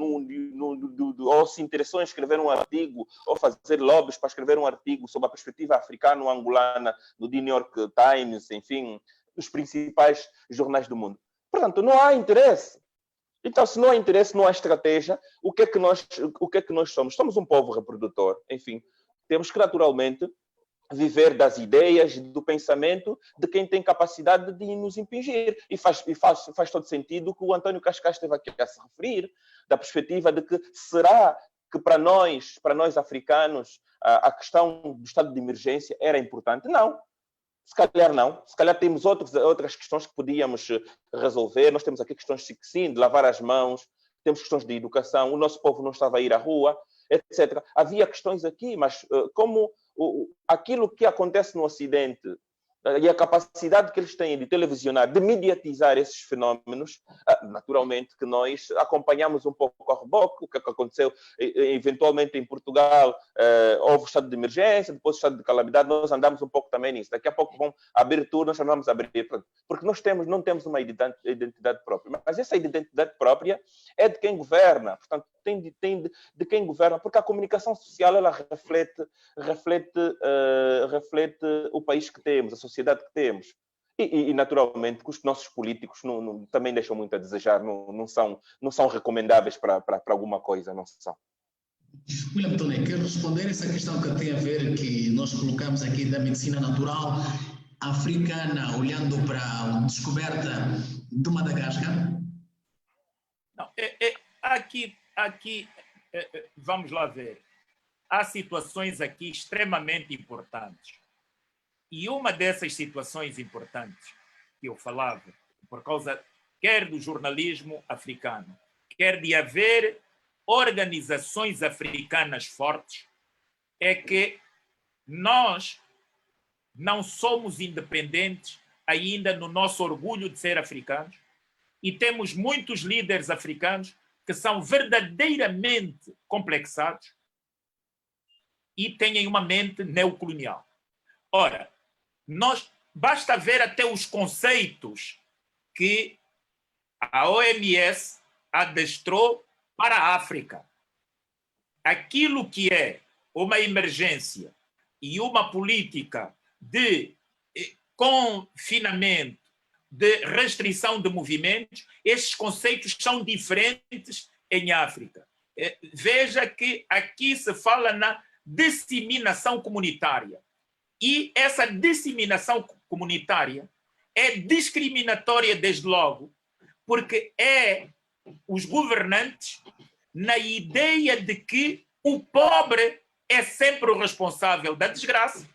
ou se interessou em escrever um artigo, ou fazer lobbies para escrever um artigo sobre a perspectiva africano-angolana no The New York Times, enfim, dos principais jornais do mundo? Portanto, não há interesse. Então, se não há interesse, não há estratégia, o que é que nós somos? Somos um povo reprodutor. Enfim, temos que naturalmente viver das ideias, do pensamento de quem tem capacidade de nos impingir. E faz todo sentido o que o António Cascais esteve aqui a se referir, da perspectiva de que será que para nós africanos, a questão do estado de emergência era importante? Não. Se calhar não. Se calhar temos outras questões que podíamos resolver. Nós temos aqui questões, sim, de lavar as mãos, temos questões de educação, o nosso povo não estava a ir à rua, etc. Havia questões aqui, mas como aquilo que acontece no Ocidente e a capacidade que eles têm de televisionar, de mediatizar esses fenómenos, naturalmente que nós acompanhamos um pouco a reboque, o que aconteceu eventualmente em Portugal, houve o estado de emergência, depois o estado de calamidade, nós andamos um pouco também nisso. Daqui a pouco vão abrir tudo, nós vamos abrir, porque nós não temos uma identidade própria, mas essa identidade própria é de quem governa, portanto, tem de quem governa, porque a comunicação social, ela reflete o país que temos, a sociedade que temos. E naturalmente, que os nossos políticos também deixam muito a desejar, não são recomendáveis para alguma coisa, não são. William Toné, quer responder essa questão que tem a ver, que nós colocamos aqui da medicina natural africana, olhando para a descoberta de Madagascar? Não, aqui, vamos lá ver. Há situações aqui extremamente importantes. E uma dessas situações importantes que eu falava, por causa quer do jornalismo africano, quer de haver organizações africanas fortes, é que nós não somos independentes ainda no nosso orgulho de ser africanos e temos muitos líderes africanos que são verdadeiramente complexados e têm uma mente neocolonial. Ora, basta ver até os conceitos que a OMS adestrou para a África. Aquilo que é uma emergência e uma política de confinamento, de restrição de movimentos, esses conceitos são diferentes em África. Veja que aqui se fala na disseminação comunitária. E essa disseminação comunitária é discriminatória desde logo, porque os governantes na ideia de que o pobre é sempre o responsável da desgraça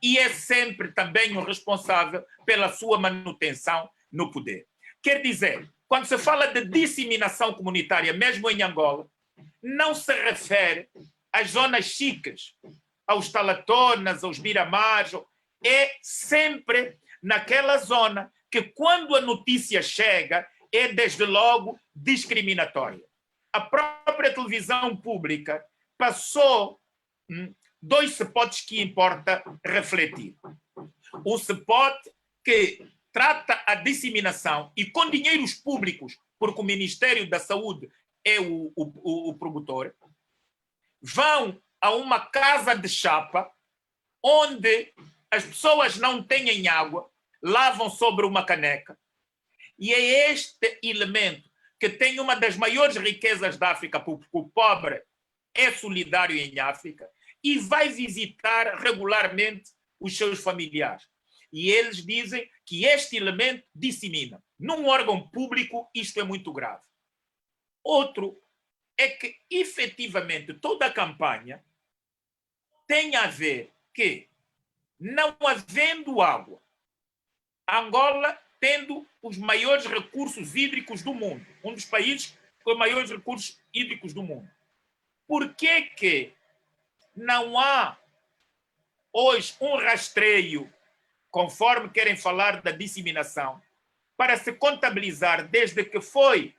e é sempre também o responsável pela sua manutenção no poder. Quer dizer, quando se fala de disseminação comunitária, mesmo em Angola, não se refere às zonas chiques, aos talatonas, aos biramares, é sempre naquela zona que, quando a notícia chega, é desde logo discriminatória. A própria televisão pública passou dois spots que importa refletir. Um spot que trata a disseminação e com dinheiros públicos, porque o Ministério da Saúde é o promotor, vão a uma casa de chapa onde as pessoas não têm água, lavam sobre uma caneca. E é este elemento que tem uma das maiores riquezas da África, porque o pobre é solidário em África e vai visitar regularmente os seus familiares. E eles dizem que este elemento dissemina. Num órgão público, isto é muito grave. Outro é que, efetivamente, toda a campanha tem a ver que, não havendo água, Angola tendo os maiores recursos hídricos do mundo, um dos países com os maiores recursos hídricos do mundo. Por que não há hoje um rastreio, conforme querem falar da disseminação, para se contabilizar desde que foi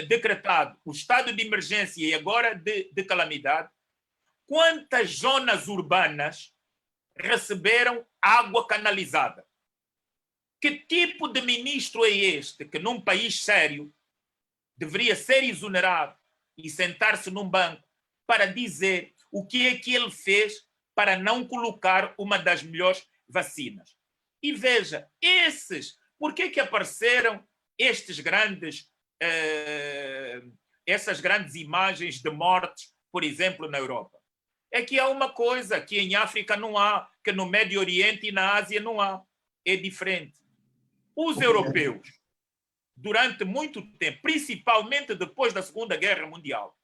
decretado o estado de emergência e agora de calamidade, quantas zonas urbanas receberam água canalizada? Que tipo de ministro é este que, num país sério, deveria ser exonerado e sentar-se num banco para dizer o que é que ele fez para não colocar uma das melhores vacinas? E veja, por que apareceram essas grandes imagens de mortes, por exemplo, na Europa? É que há uma coisa que em África não há, que no Médio Oriente e na Ásia não há. É diferente. Os europeus, durante muito tempo, principalmente depois da Segunda Guerra Mundial,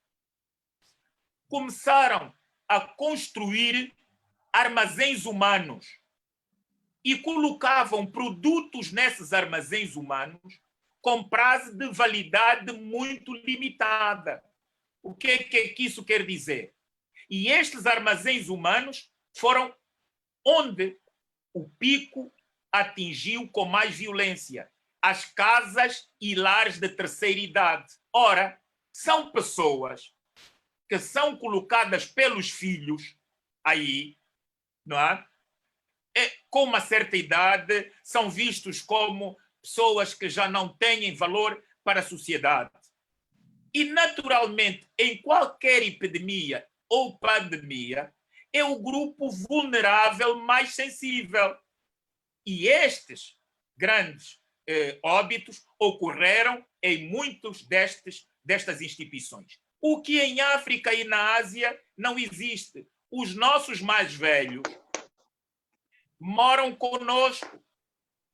começaram a construir armazéns humanos e colocavam produtos nesses armazéns humanos com prazo de validade muito limitada. O que é que isso quer dizer? E estes armazéns humanos foram onde o pico atingiu com mais violência: as casas e lares de terceira idade. Ora, são pessoas que são colocadas pelos filhos aí, não é? Com uma certa idade, são vistos como pessoas que já não têm valor para a sociedade. E, naturalmente, em qualquer epidemia ou pandemia, é o grupo vulnerável mais sensível. E estes grandes óbitos ocorreram em muitos destas instituições. O que em África e na Ásia não existe. Os nossos mais velhos moram conosco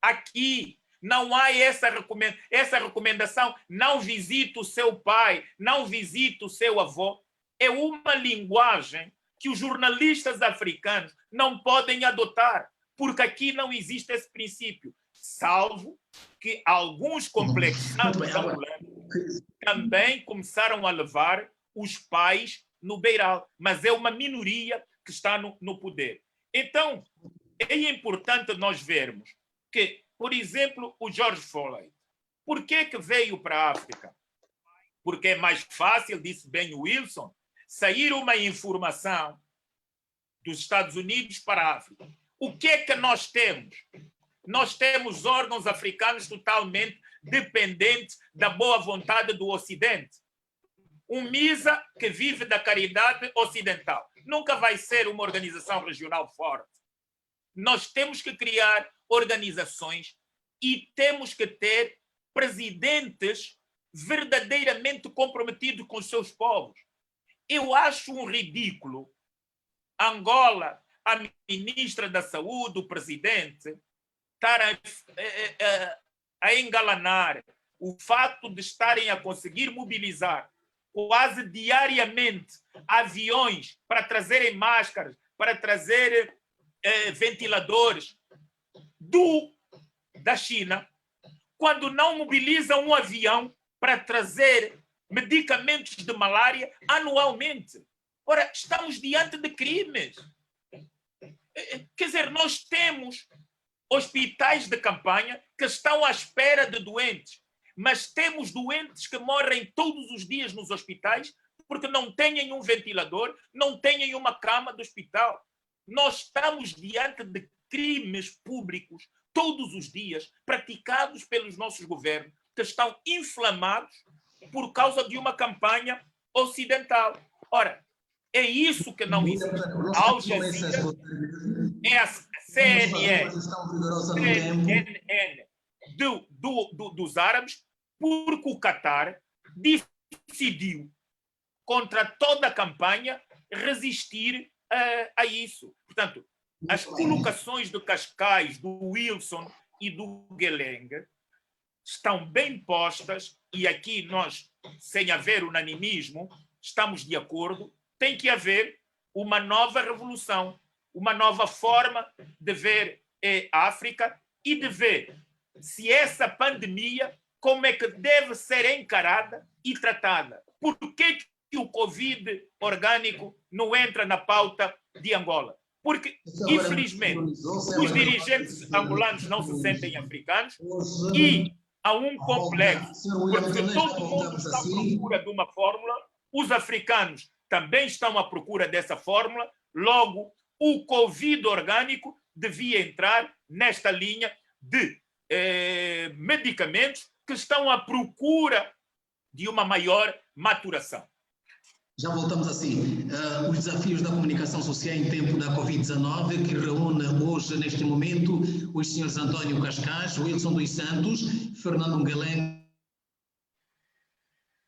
aqui. Não há essa recomendação. Não visite o seu pai, não visite o seu avô. É uma linguagem que os jornalistas africanos não podem adotar, porque aqui não existe esse princípio, salvo que alguns complexados angolanos também começaram a levar os pais no beiral, mas é uma minoria que está no poder. Então, é importante nós vermos que, por exemplo, o George Floyd, por que veio para a África? Porque é mais fácil, disse bem o Wilson, sair uma informação dos Estados Unidos para a África. O que é que nós temos? Nós temos órgãos africanos totalmente dependentes da boa vontade do Ocidente. Um MISA que vive da caridade ocidental. Nunca vai ser uma organização regional forte. Nós temos que criar organizações e temos que ter presidentes verdadeiramente comprometidos com os seus povos. Eu acho um ridículo Angola, a ministra da Saúde, o presidente, estar a engalanar o fato de estarem a conseguir mobilizar quase diariamente aviões para trazerem máscaras, para trazer ventiladores da China, quando não mobilizam um avião para trazer medicamentos de malária anualmente. Ora, estamos diante de crimes. Quer dizer, nós temos hospitais de campanha que estão à espera de doentes, mas temos doentes que morrem todos os dias nos hospitais porque não têm um ventilador, não têm uma cama de hospital. Nós estamos diante de crimes públicos todos os dias praticados pelos nossos governos que estão inflamados por causa de uma campanha ocidental. Ora, é isso que não existe. A Al Jazeera é a CNN dos árabes, porque o Qatar decidiu, contra toda a campanha, resistir a isso. Portanto, as colocações de Cascais, do Wilson e do Geleng estão bem postas, e aqui nós, sem haver unanimismo, estamos de acordo. Tem que haver uma nova revolução, uma nova forma de ver a África e de ver se essa pandemia como é que deve ser encarada e tratada. Por que o Covid orgânico não entra na pauta de Angola? Porque, infelizmente, os dirigentes angolanos não se sentem africanos e há um complexo, porque todo mundo está à procura de uma fórmula, os africanos também estão à procura dessa fórmula, logo, o Covid orgânico devia entrar nesta linha de medicamentos que estão à procura de uma maior maturação. Já voltamos assim. Os desafios da comunicação social em tempo da Covid-19, que reúne hoje, neste momento, os senhores António Cascais, Wilson dos Santos, Fernando Guelengue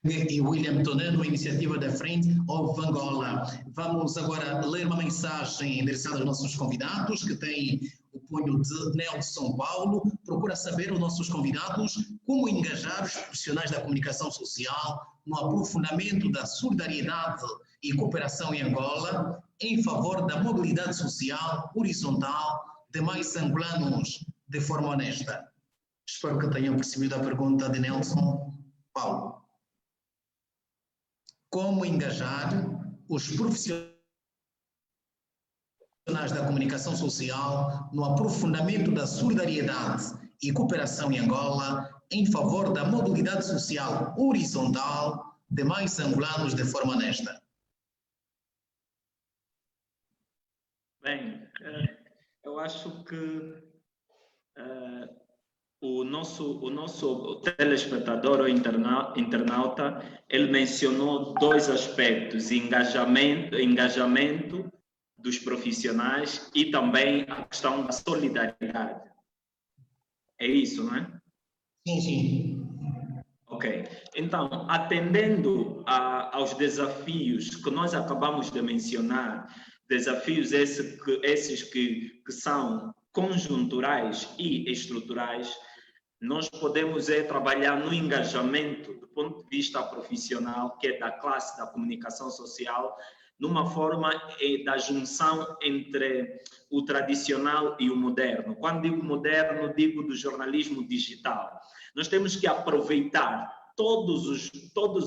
e William Tonano, a iniciativa da Friends of Angola. Vamos agora ler uma mensagem endereçada aos nossos convidados, que tem o punho de Nelson Paulo. Procura saber, os nossos convidados, como engajar os profissionais da comunicação social no aprofundamento da solidariedade e cooperação em Angola, em favor da mobilidade social horizontal de mais angolanos de forma honesta. Espero que tenham percebido a pergunta de Nelson Paulo. Como engajar os profissionais da comunicação social no aprofundamento da solidariedade e cooperação em Angola em favor da mobilidade social horizontal de mais angolanos de forma honesta? Bem, eu acho que o nosso telespectador ou internauta, ele mencionou dois aspectos: engajamento dos profissionais e também a questão da solidariedade. É isso, não é? Sim, sim. Ok. Então, atendendo aos desafios que nós acabamos de mencionar, desafios esses que são conjunturais e estruturais, nós podemos trabalhar no engajamento do ponto de vista profissional, que é da classe da comunicação social, numa forma da junção entre o tradicional e o moderno. Quando digo moderno, digo do jornalismo digital. Nós temos que aproveitar todos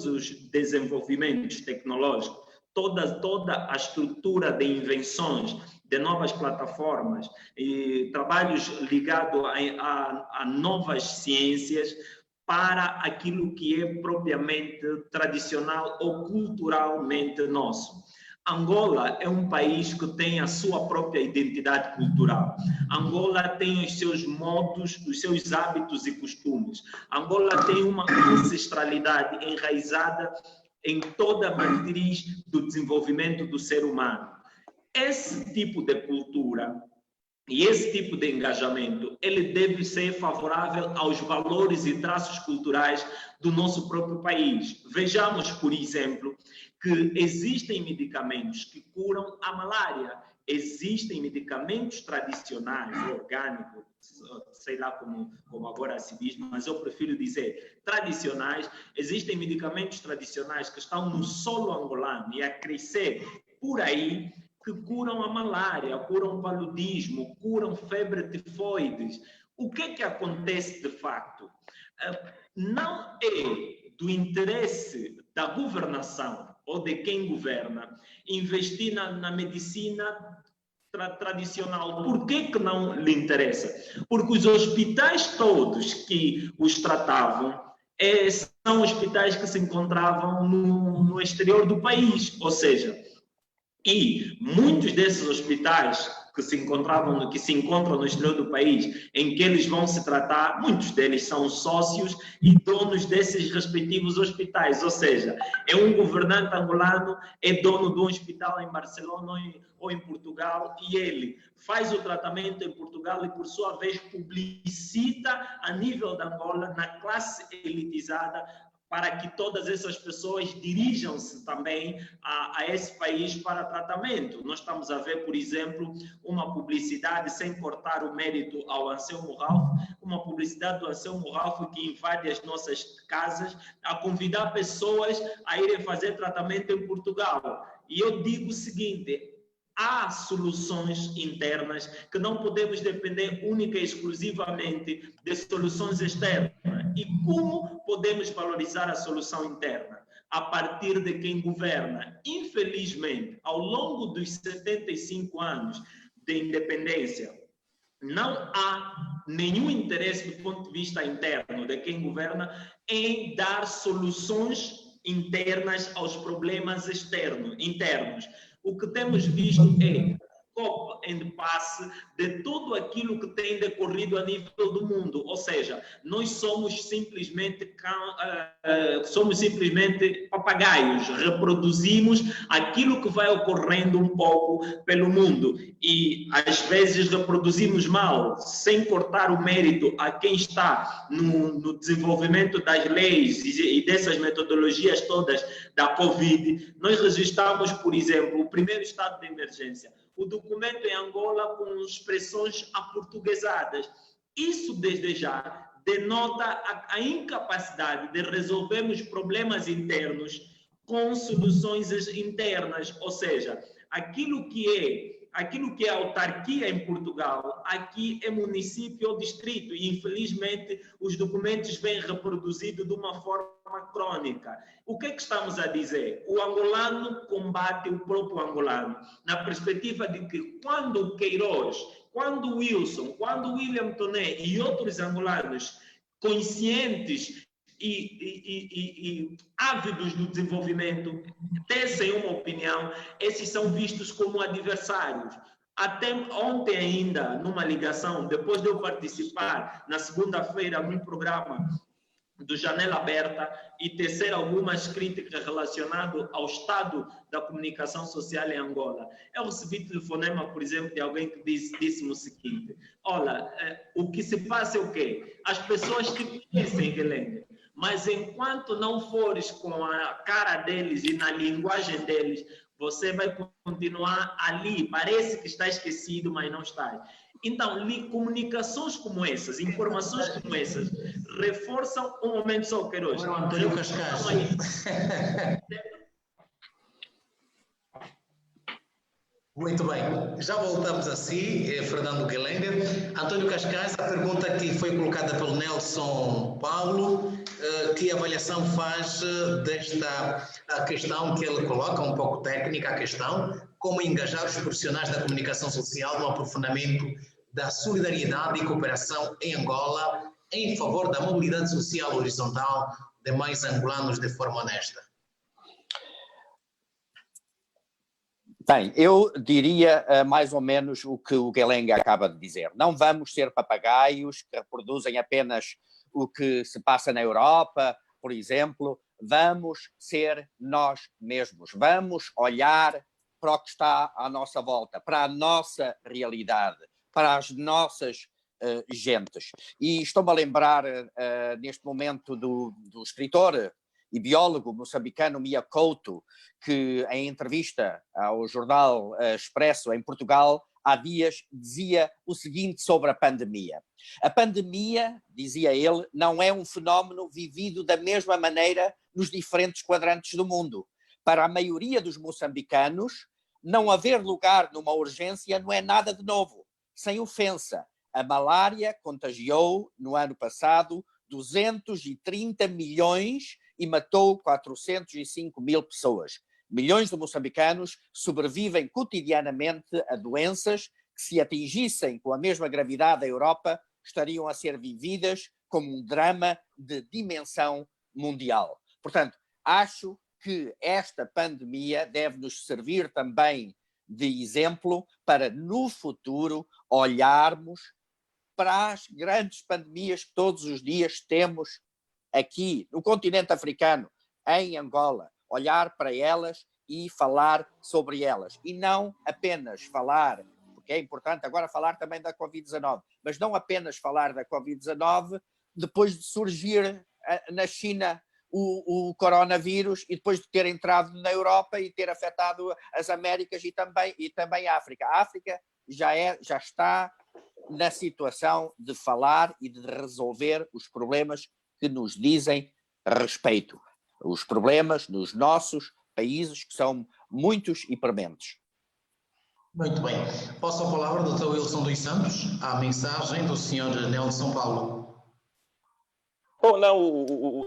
os desenvolvimentos tecnológicos, toda a estrutura de invenções, de novas plataformas e trabalhos ligados a novas ciências para aquilo que é propriamente tradicional ou culturalmente nosso. Angola é um país que tem a sua própria identidade cultural. Angola tem os seus modos, os seus hábitos e costumes. Angola tem uma ancestralidade enraizada em toda a matriz do desenvolvimento do ser humano. Esse tipo de cultura e esse tipo de engajamento, ele deve ser favorável aos valores e traços culturais do nosso próprio país. Vejamos, por exemplo, que existem medicamentos que curam a malária, existem medicamentos tradicionais, orgânicos, sei lá como agora se diz, mas eu prefiro dizer tradicionais. Existem medicamentos tradicionais que estão no solo angolano e a crescer por aí, que curam a malária, curam o paludismo, curam febre tifoides. O que é que acontece de facto? Não é do interesse da governação ou de quem governa investir na medicina tradicional. Por que não lhe interessa? Porque os hospitais todos que os tratavam são hospitais que se encontravam no exterior do país, ou seja, e muitos desses hospitais que se encontram no exterior do país, em que eles vão se tratar, muitos deles são sócios e donos desses respectivos hospitais. Ou seja, é um governante angolano, é dono de um hospital em Barcelona ou em Portugal, e ele faz o tratamento em Portugal e, por sua vez, publicita a nível da Angola, na classe elitizada, para que todas essas pessoas dirijam-se também a esse país para tratamento. Nós estamos a ver, por exemplo, uma publicidade, sem cortar o mérito ao Anselmo Ralph, uma publicidade do Anselmo Ralph que invade as nossas casas a convidar pessoas a irem fazer tratamento em Portugal. E eu digo o seguinte: há soluções internas que não podemos depender única e exclusivamente de soluções externas. E como podemos valorizar a solução interna? A partir de quem governa. Infelizmente, ao longo dos 75 anos de independência, não há nenhum interesse do ponto de vista interno de quem governa em dar soluções internas aos problemas internos. O que temos visto é copy and paste de tudo aquilo que tem decorrido a nível do mundo. Ou seja, nós somos simplesmente papagaios, reproduzimos aquilo que vai ocorrendo um pouco pelo mundo e às vezes reproduzimos mal, sem cortar o mérito a quem está no desenvolvimento das leis e dessas metodologias todas da Covid. Nós registramos, por exemplo, o primeiro estado de emergência, o documento em Angola com expressões aportuguesadas. Isso, desde já, denota a incapacidade de resolvermos problemas internos com soluções internas, ou seja, aquilo que é autarquia em Portugal, aqui é município ou distrito, e infelizmente os documentos vêm reproduzidos de uma forma crônica. O que é que estamos a dizer? O angolano combate o próprio angolano, na perspectiva de que quando o Queiroz, quando o Wilson, quando o William Toné e outros angolanos conscientes e ávidos do desenvolvimento tecem uma opinião, esses são vistos como adversários. Até ontem ainda, numa ligação, depois de eu participar na segunda-feira num programa do Janela Aberta e tecer algumas críticas relacionadas ao estado da comunicação social em Angola. Eu recebi telefonema, por exemplo, de alguém que disse-me o seguinte: olha, o que se passa é o quê? As pessoas te conhecem, Guilherme, mas enquanto não fores com a cara deles e na linguagem deles, você vai continuar ali. Parece que está esquecido, mas não está. Então, comunicações como essas, informações como essas, reforçam um momento só, Queiroz. Antônio Cascais. Muito bem, já voltamos a si, Fernando Guelenger. Antônio Cascais, a pergunta que foi colocada pelo Nelson Paulo, que avaliação faz desta a questão que ele coloca, um pouco técnica a questão, como engajar os profissionais da comunicação social no aprofundamento da solidariedade e cooperação em Angola em favor da mobilidade social horizontal de mais angolanos de forma honesta? Bem, eu diria mais ou menos o que o Gueleng acaba de dizer. Não vamos ser papagaios que reproduzem apenas o que se passa na Europa, por exemplo. Vamos ser nós mesmos. Vamos olhar para o que está à nossa volta, para a nossa realidade, para as nossas gentes. E estou-me a lembrar neste momento do escritor e biólogo moçambicano Mia Couto, que em entrevista ao jornal Expresso em Portugal há dias dizia o seguinte sobre a pandemia. A pandemia, dizia ele, não é um fenómeno vivido da mesma maneira nos diferentes quadrantes do mundo. Para a maioria dos moçambicanos, não haver lugar numa urgência não é nada de novo. Sem ofensa, a malária contagiou no ano passado 230 milhões e matou 405 mil pessoas. Milhões de moçambicanos sobrevivem cotidianamente a doenças que, se atingissem com a mesma gravidade a Europa, estariam a ser vividas como um drama de dimensão mundial. Portanto, acho que esta pandemia deve nos servir também de exemplo para, no futuro, olharmos para as grandes pandemias que todos os dias temos aqui no continente africano, em Angola, olhar para elas e falar sobre elas. E não apenas falar, porque é importante agora falar também da Covid-19, mas não apenas falar da Covid-19 depois de surgir na China o coronavírus e depois de ter entrado na Europa e ter afetado as Américas e também a África. A África já está na situação de falar e de resolver os problemas que nos dizem respeito. Os problemas nos nossos países, que são muitos e prementes. Muito bem. Passo a palavra ao Dr. Wilson dos Santos, à mensagem do Sr. Nelson Paulo. Bom, não,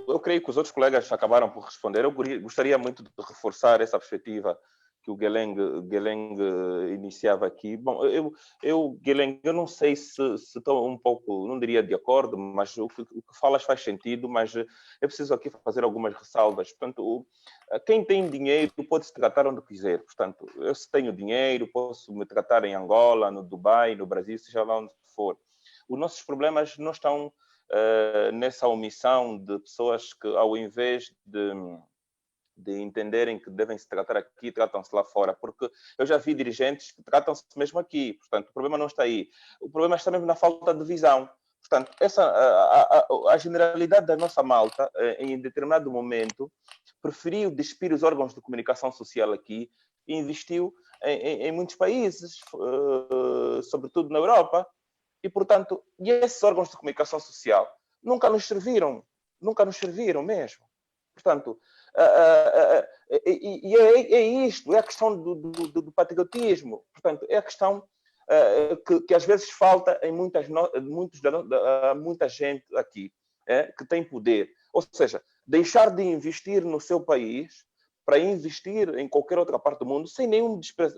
eu creio que os outros colegas acabaram por responder. Eu gostaria muito de reforçar essa perspectiva que o Geleng iniciava aqui. Bom, Geleng, eu não sei se estou um pouco, não diria de acordo, mas o que falas faz sentido, mas eu preciso aqui fazer algumas ressalvas. Portanto, quem tem dinheiro pode se tratar onde quiser. Portanto, eu se tenho dinheiro, posso me tratar em Angola, no Dubai, no Brasil, seja lá onde for. Os nossos problemas não estão nessa omissão de pessoas que, ao invés de entenderem que devem se tratar aqui, tratam-se lá fora, porque eu já vi dirigentes que tratam-se mesmo aqui. Portanto, o problema não está aí. O problema está mesmo na falta de visão. Portanto, a generalidade da nossa malta, em determinado momento, preferiu despir os órgãos de comunicação social aqui e investiu em muitos países, sobretudo na Europa. E, portanto, esses órgãos de comunicação social nunca nos serviram mesmo. Portanto, é isto, é a questão do patriotismo. Portanto, é a questão que às vezes falta em muita gente aqui, que tem poder. Ou seja, deixar de investir no seu país para investir em qualquer outra parte do mundo, sem nenhum desprezo.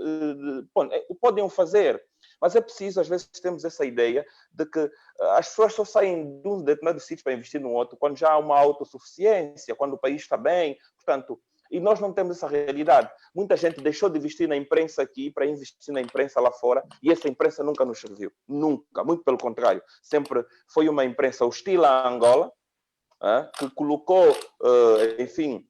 Podem o fazer, mas é preciso, às vezes temos essa ideia de que as pessoas só saem de um determinado sítio para investir num outro quando já há uma autossuficiência, quando o país está bem. Portanto, e nós não temos essa realidade. Muita gente deixou de investir na imprensa aqui para investir na imprensa lá fora, e essa imprensa nunca nos serviu. Nunca. Muito pelo contrário. Sempre foi uma imprensa hostil à Angola, que colocou, enfim,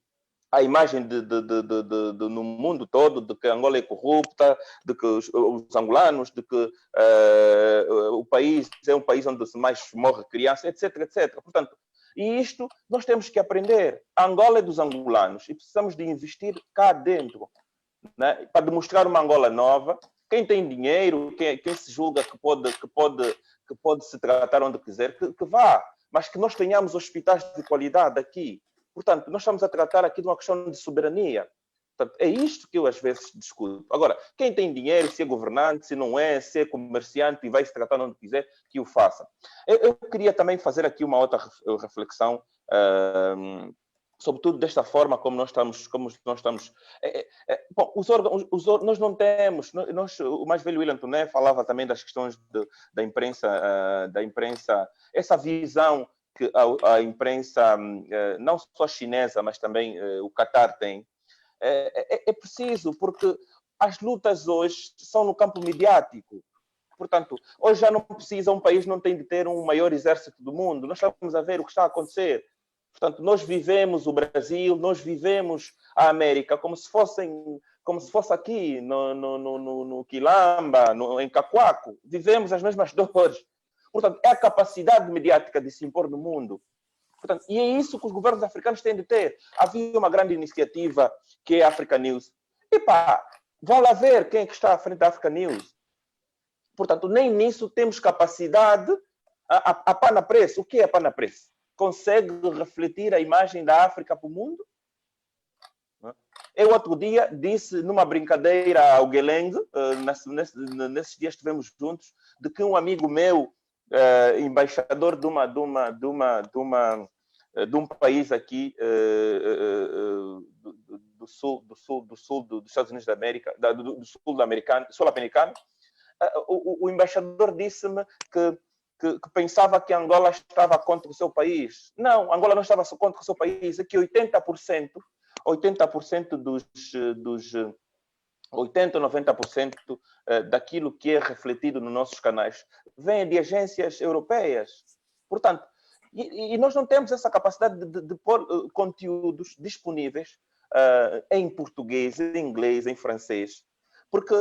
a imagem no mundo todo de que Angola é corrupta, de que os angolanos, de que o país é um país onde mais morre criança, etc, etc. Portanto, e isto nós temos que aprender. A Angola é dos angolanos e precisamos de investir cá dentro, né? Para demonstrar uma Angola nova. Quem tem dinheiro, quem se julga que pode se tratar onde quiser, que vá. Mas que nós tenhamos hospitais de qualidade aqui. Portanto, nós estamos a tratar aqui de uma questão de soberania. Portanto, é isto que eu às vezes discuto. Agora, quem tem dinheiro, se é governante, se não é, se é comerciante e vai se tratar onde quiser, que o faça. Eu queria também fazer aqui uma outra reflexão, sobretudo desta forma como nós estamos. Bom, nós não temos. O mais velho William Toné falava também das questões da imprensa, essa visão que a imprensa, não só chinesa, mas também o Qatar tem. É preciso, porque as lutas hoje são no campo mediático. Portanto, hoje já não precisa, um país não tem de ter um maior exército do mundo. Nós estamos a ver o que está a acontecer. Portanto, nós vivemos o Brasil, nós vivemos a América como se fosse aqui no Quilamba, em Cacoaco. Vivemos as mesmas dores. Portanto, é a capacidade mediática de se impor no mundo. Portanto, e é isso que os governos africanos têm de ter. Havia uma grande iniciativa que é a Africa News. Epá, vá lá ver quem é que está à frente da Africa News. Portanto, nem nisso temos capacidade. A Pana Press, o que é a Pana Press? Consegue refletir a imagem da África para o mundo? Eu outro dia disse numa brincadeira ao Geleng, nesses dias estivemos juntos, de que um amigo meu, embaixador de um país aqui do sul dos Estados Unidos da América, do sul-americano, o embaixador disse-me que pensava que Angola estava contra o seu país. Não, Angola não estava contra o seu país. É que 80% dos 80% ou 90% daquilo que é refletido nos nossos canais vem de agências europeias. Portanto, e nós não temos essa capacidade de pôr conteúdos disponíveis em português, em inglês, em francês. Porque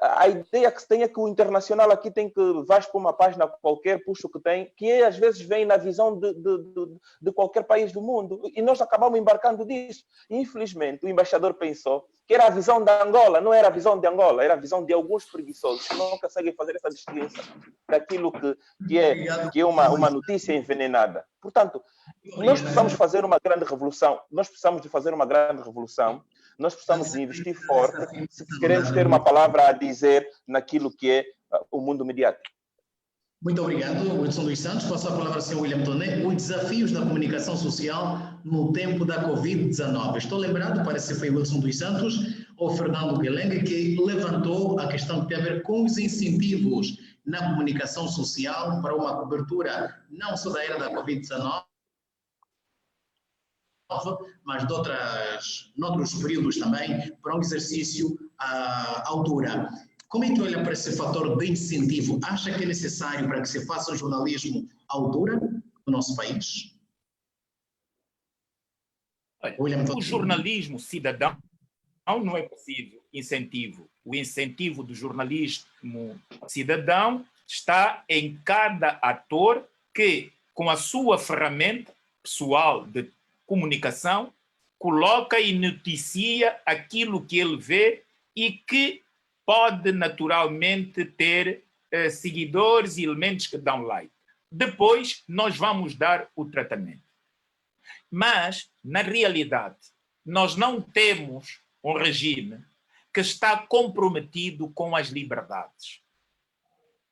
a ideia que se tem é que o internacional aqui tem que vais para uma página qualquer, puxa o que tem, que às vezes vem na visão de qualquer país do mundo. E nós acabamos embarcando disso. Infelizmente, o embaixador pensou que era a visão da Angola. Não era a visão de Angola, era a visão de alguns preguiçosos que não conseguem fazer essa distinção daquilo que é uma notícia envenenada. Portanto, nós precisamos fazer uma grande revolução. Nós precisamos de investir forte se queremos ter uma palavra a dizer naquilo que é o mundo mediático. Muito obrigado, Wilson dos Santos. Passo a palavra ao Sr. William Toné. Os desafios da comunicação social no tempo da Covid-19. Estou lembrado, parece que foi Wilson dos Santos ou Fernando Guelengue que levantou a questão que tem a ver com os incentivos na comunicação social para uma cobertura não só da era da Covid-19, mas de noutros períodos também, para um exercício à altura. Como é que olha para esse fator de incentivo? Acha que é necessário para que se faça um jornalismo à altura no nosso país? Olha, o jornalismo cidadão não é possível incentivo. O incentivo do jornalismo cidadão está em cada ator que, com a sua ferramenta pessoal de comunicação, coloca e noticia aquilo que ele vê e que pode naturalmente ter seguidores e elementos que dão like. Depois nós vamos dar o tratamento. Mas, na realidade, nós não temos um regime que está comprometido com as liberdades.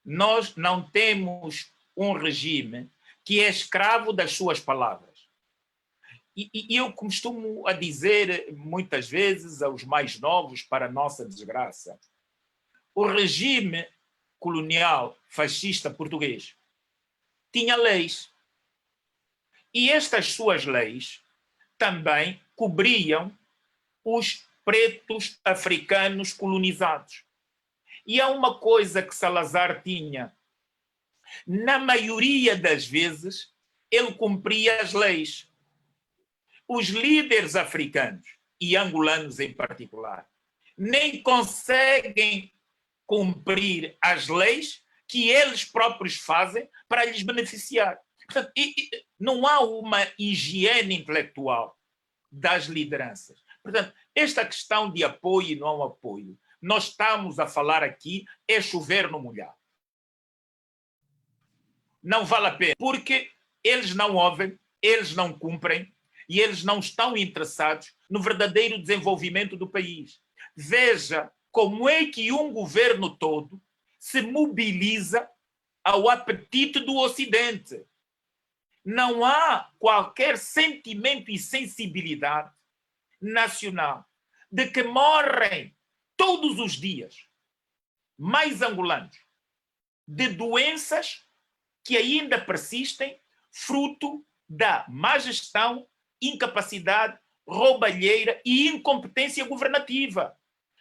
Nós não temos um regime que é escravo das suas palavras. E eu costumo a dizer muitas vezes aos mais novos, para a nossa desgraça, o regime colonial fascista português tinha leis. E estas suas leis também cobriam os pretos africanos colonizados. E há uma coisa que Salazar tinha. Na maioria das vezes, ele cumpria as leis. Os líderes africanos, e angolanos em particular, nem conseguem cumprir as leis que eles próprios fazem para lhes beneficiar. Portanto, não há uma higiene intelectual das lideranças. Portanto, esta questão de apoio e não apoio, nós estamos a falar aqui, é chover no molhado. Não vale a pena, porque eles não ouvem, eles não cumprem e eles não estão interessados no verdadeiro desenvolvimento do país. Veja como é que um governo todo se mobiliza ao apetite do Ocidente. Não há qualquer sentimento e sensibilidade nacional de que morrem todos os dias mais angolanos de doenças que ainda persistem, fruto da má gestão, incapacidade, roubalheira e incompetência governativa.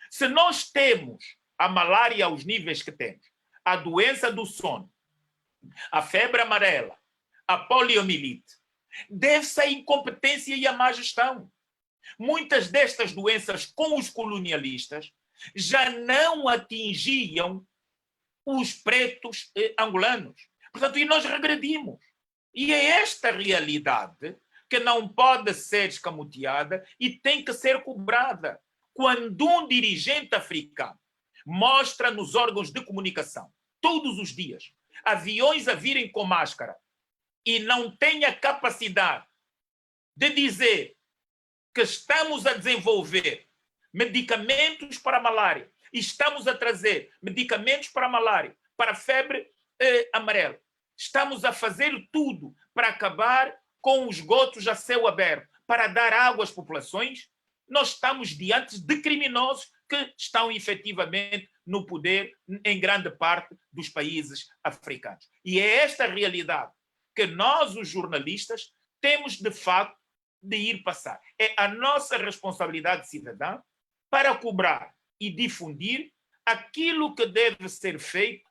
Se nós temos a malária aos níveis que temos, a doença do sono, a febre amarela, a poliomielite, deve-se à incompetência e à má gestão. Muitas destas doenças com os colonialistas já não atingiam os pretos angolanos. Portanto, e nós regredimos. E é esta realidade que não pode ser escamoteada e tem que ser cobrada. Quando um dirigente africano mostra nos órgãos de comunicação, todos os dias, aviões a virem com máscara e não tem a capacidade de dizer que estamos a desenvolver medicamentos para a malária, estamos a trazer medicamentos para a malária, para a febre amarela, estamos a fazer tudo para acabar com os esgotos a céu aberto, para dar água às populações, nós estamos diante de criminosos que estão efetivamente no poder em grande parte dos países africanos. E é esta realidade que nós, os jornalistas, temos de facto de ir passar. É a nossa responsabilidade cidadã para cobrar e difundir aquilo que deve ser feito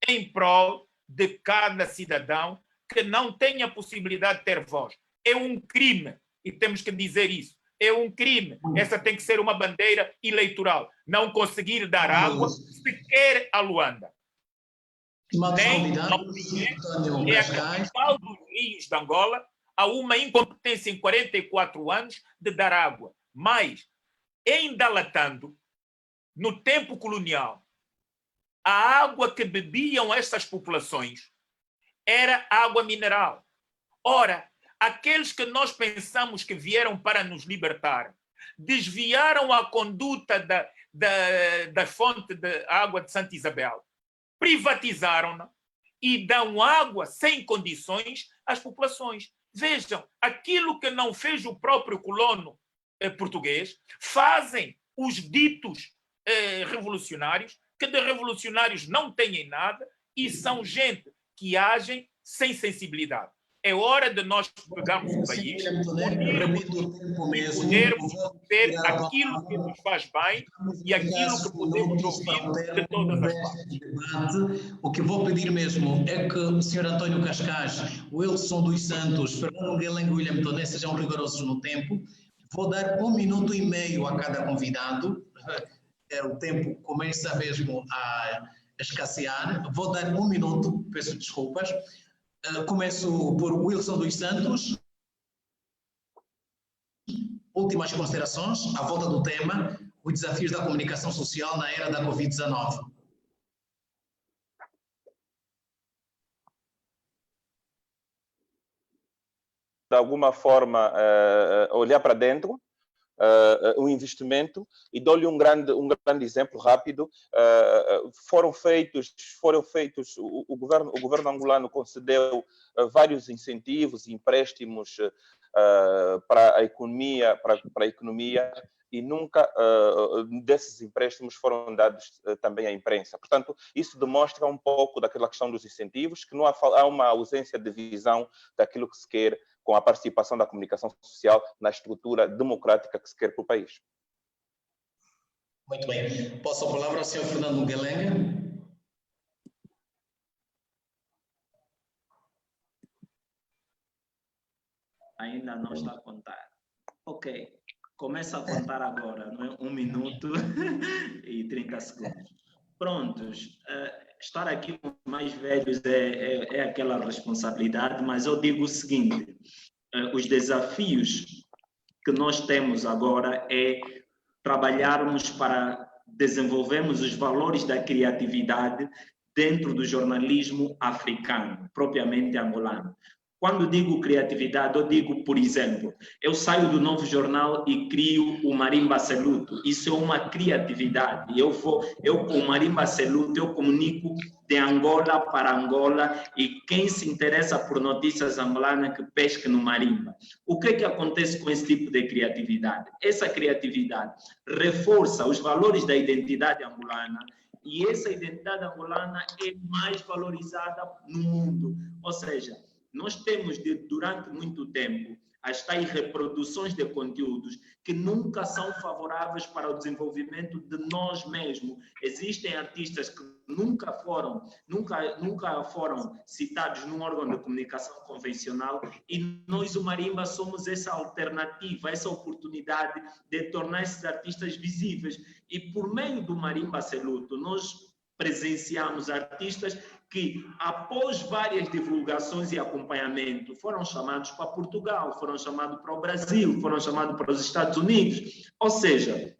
em prol de cada cidadão que não tenha possibilidade de ter voz. É um crime, e temos que dizer isso, é um crime. Essa tem que ser uma bandeira eleitoral. Não conseguir dar água sequer a Luanda. Nem é a capital dos rios de Angola, há uma incompetência em 44 anos de dar água. Mas, em Dalatando, no tempo colonial, a água que bebiam estas populações era água mineral. Ora, aqueles que nós pensamos que vieram para nos libertar desviaram a conduta da fonte de água de Santa Isabel, privatizaram-na e dão água sem condições às populações. Vejam, aquilo que não fez o próprio colono português, fazem os ditos revolucionários, que de revolucionários não têm nada e são gente que agem sem sensibilidade. É hora de nós pegarmos o país, podermos ter aquilo que nos faz bem e aquilo que podemos ouvir de todas as partes. O que vou pedir mesmo é que o Sr. António Cascais, o Wilson dos Santos, Fernando Guelengue e William Toné sejam rigorosos no tempo. Vou dar 1 minuto e meio a cada convidado. O tempo começa mesmo a escassear. Vou dar 1 minuto, peço desculpas. Começo por Wilson dos Santos. Últimas considerações à volta do tema, os desafios da comunicação social na era da Covid-19. De alguma forma, olhar para dentro, um investimento, e dou-lhe um grande exemplo rápido. Foram feitos, o governo angolano concedeu vários incentivos e empréstimos para a economia, e nunca desses empréstimos foram dados também à imprensa. Portanto, isso demonstra um pouco daquela questão dos incentivos, que não há uma ausência de visão daquilo que se quer com a participação da comunicação social na estrutura democrática que se quer para o país. Muito bem. Passo a palavra ao Sr. Fernando Guelengue. Ainda não está a contar. Ok. Começa a contar agora, não é? 1 minuto e 30 segundos. Prontos. Estar aqui com os mais velhos é aquela responsabilidade, mas eu digo o seguinte: os desafios que nós temos agora é trabalharmos para desenvolvermos os valores da criatividade dentro do jornalismo africano, propriamente angolano. Quando digo criatividade, eu digo, por exemplo, eu saio do Novo Jornal e crio o Marimba Seluto. Isso é uma criatividade. Eu com o Marimba Seluto, eu comunico de Angola para Angola, e quem se interessa por notícias angolanas que pesque no Marimba. O que é que acontece com esse tipo de criatividade? Essa criatividade reforça os valores da identidade angolana, e essa identidade angolana é mais valorizada no mundo. Ou seja, nós temos, durante muito tempo, as tais reproduções de conteúdos que nunca são favoráveis para o desenvolvimento de nós mesmos. Existem artistas que nunca foram citados num órgão de comunicação convencional, e nós, o Marimba, somos essa alternativa, essa oportunidade de tornar esses artistas visíveis. E por meio do Marimba Seluto, nós presenciamos artistas que, após várias divulgações e acompanhamento, foram chamados para Portugal, foram chamados para o Brasil, foram chamados para os Estados Unidos. Ou seja,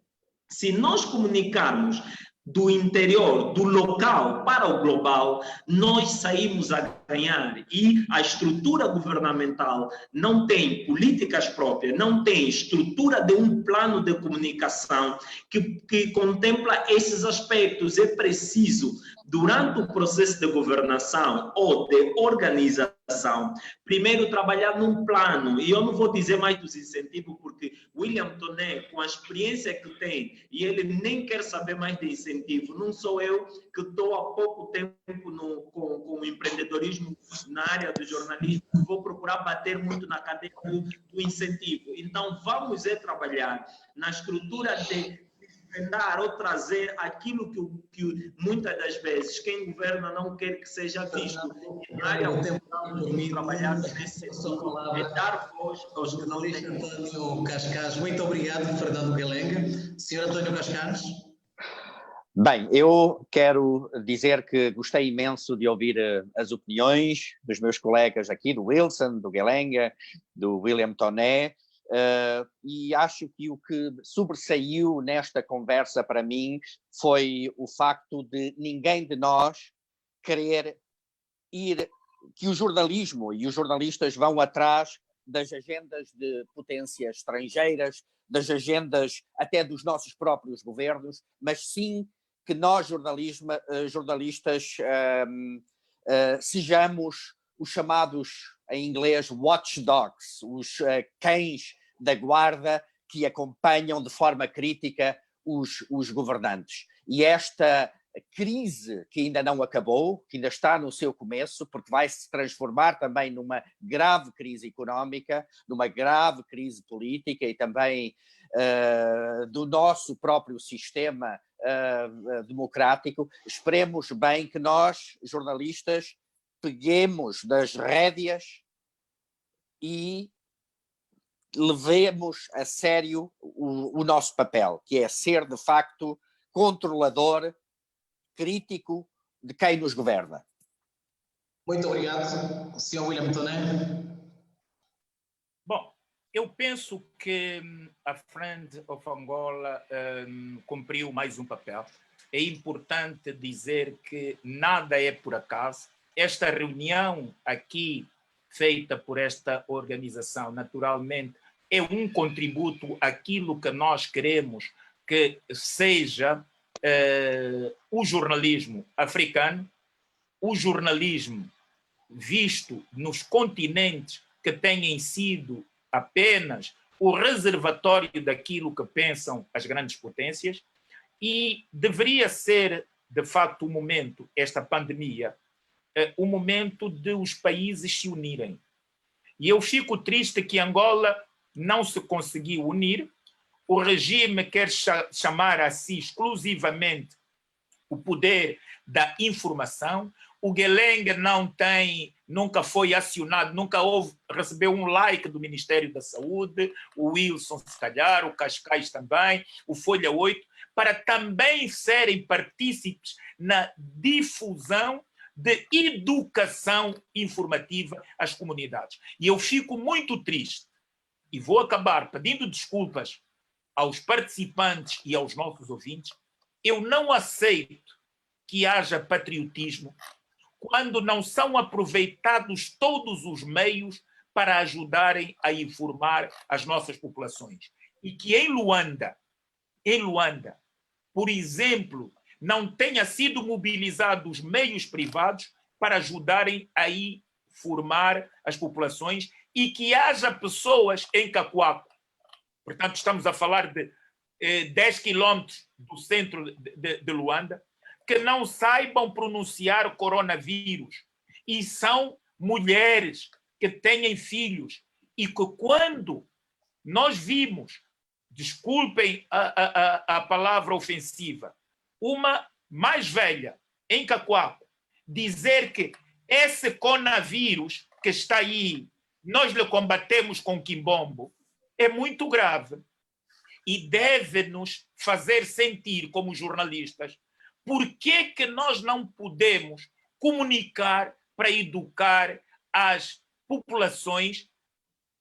se nós comunicarmos do interior, do local para o global, nós saímos a ganhar. E a estrutura governamental não tem políticas próprias, não tem estrutura de um plano de comunicação que contempla esses aspectos. É preciso, durante o processo de governação ou de organização, primeiro trabalhar num plano. E eu não vou dizer mais dos incentivos, porque William Toné, com a experiência que tem, e ele nem quer saber mais de incentivo. Não sou eu, que estou há pouco tempo com o empreendedorismo na área do jornalismo, vou procurar bater muito na cadeia do incentivo. Então, vamos trabalhar na estrutura de desvendar ou trazer aquilo que muitas das vezes quem governa não quer que seja visto. Na área do trabalhar nesse sentido, é dar voz aos jornalistas. António Cascais, muito obrigado, Fernando Guelengue. Sr. António Cascais. Bem, eu quero dizer que gostei imenso de ouvir as opiniões dos meus colegas aqui, do Wilson, do Guelengue, do William Toné, e acho que o que sobressaiu nesta conversa para mim foi o facto de ninguém de nós querer que o jornalismo e os jornalistas vão atrás das agendas de potências estrangeiras, das agendas até dos nossos próprios governos, mas sim que nós, jornalistas, sejamos os chamados, em inglês, watchdogs, os cães da guarda que acompanham de forma crítica os governantes. E esta crise que ainda não acabou, que ainda está no seu começo, porque vai se transformar também numa grave crise económica, numa grave crise política e também do nosso próprio sistema democrático. Esperemos bem que nós, jornalistas, peguemos das rédeas e levemos a sério o nosso papel, que é ser, de facto, controlador, crítico de quem nos governa. Muito obrigado, Sr. William Toné. Bom, eu penso que a Friend of Angola cumpriu mais um papel. É importante dizer que nada é por acaso. Esta reunião aqui, feita por esta organização, naturalmente, é um contributo àquilo que nós queremos que seja o jornalismo africano, o jornalismo visto nos continentes que têm sido apenas o reservatório daquilo que pensam as grandes potências, e deveria ser, de facto, o momento, esta pandemia, o momento de os países se unirem. E eu fico triste que Angola não se conseguiu unir. O regime quer chamar a si exclusivamente o poder da informação. O Geleng nunca foi acionado, nunca recebeu um like do Ministério da Saúde, o Wilson, se calhar, o Cascais também, o Folha 8, para também serem partícipes na difusão de educação informativa às comunidades. E eu fico muito triste, e vou acabar pedindo desculpas aos participantes e aos nossos ouvintes. Eu não aceito que haja patriotismo quando não são aproveitados todos os meios para ajudarem a informar as nossas populações. E que em Luanda, por exemplo, não tenha sido mobilizados meios privados para ajudarem a informar as populações, e que haja pessoas em Cacoaco, portanto estamos a falar de 10 quilômetros do centro de Luanda, que não saibam pronunciar coronavírus, e são mulheres que têm filhos, e que quando nós vimos, desculpem a palavra ofensiva, uma mais velha em Cacoaco dizer que esse coronavírus que está aí, nós lhe combatemos com quimbombo, é muito grave e deve nos fazer sentir, como jornalistas, por que nós não podemos comunicar para educar as populações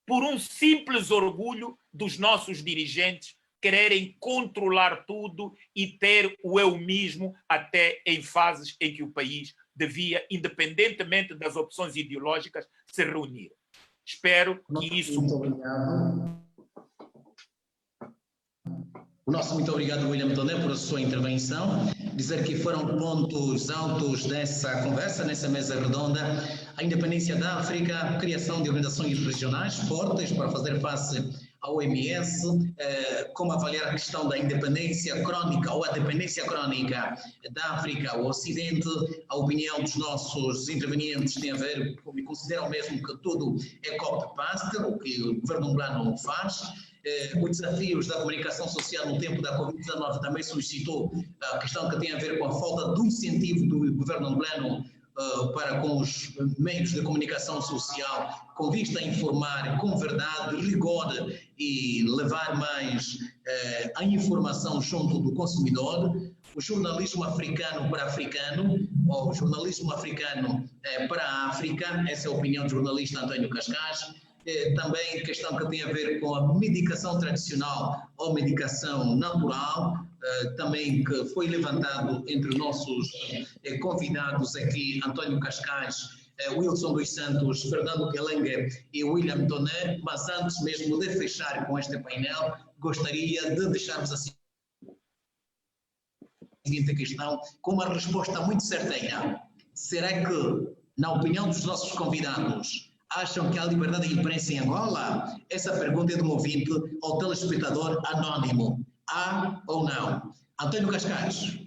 por um simples orgulho dos nossos dirigentes quererem controlar tudo e ter o eu mesmo até em fases em que o país devia, independentemente das opções ideológicas, se reunir. Espero que isso... Muito obrigado. O nosso muito obrigado, William Toné, por a sua intervenção. Dizer que foram pontos altos dessa conversa, nessa mesa redonda, a independência da África, a criação de organizações regionais fortes para fazer face ao OMS, como avaliar a questão da independência crónica ou a dependência crónica da África ao Ocidente. A opinião dos nossos intervenientes tem a ver, e consideram mesmo que tudo é copy-paste, o que o governo angolano faz. Os desafios da comunicação social no tempo da Covid-19 também suscitou a questão que tem a ver com a falta de incentivo do governo angolano para com os meios de comunicação social, com vista a informar com verdade, rigor e levar mais a informação junto do consumidor. O jornalismo africano para africano, ou o jornalismo africano para a África, essa é a opinião do jornalista António Cascais. Também questão que tem a ver com a medicação tradicional ou medicação natural, também que foi levantado entre os nossos convidados aqui, António Cascais, Wilson dos Santos, Fernando Geleng e William Toné. Mas antes mesmo de fechar com este painel, gostaria de deixarmos a seguinte questão com uma resposta muito certeira. será que, na opinião dos nossos convidados, acham que há liberdade de imprensa em Angola? Essa pergunta é de um ouvinte ou telespectador anónimo. Há ou não? António Cascais.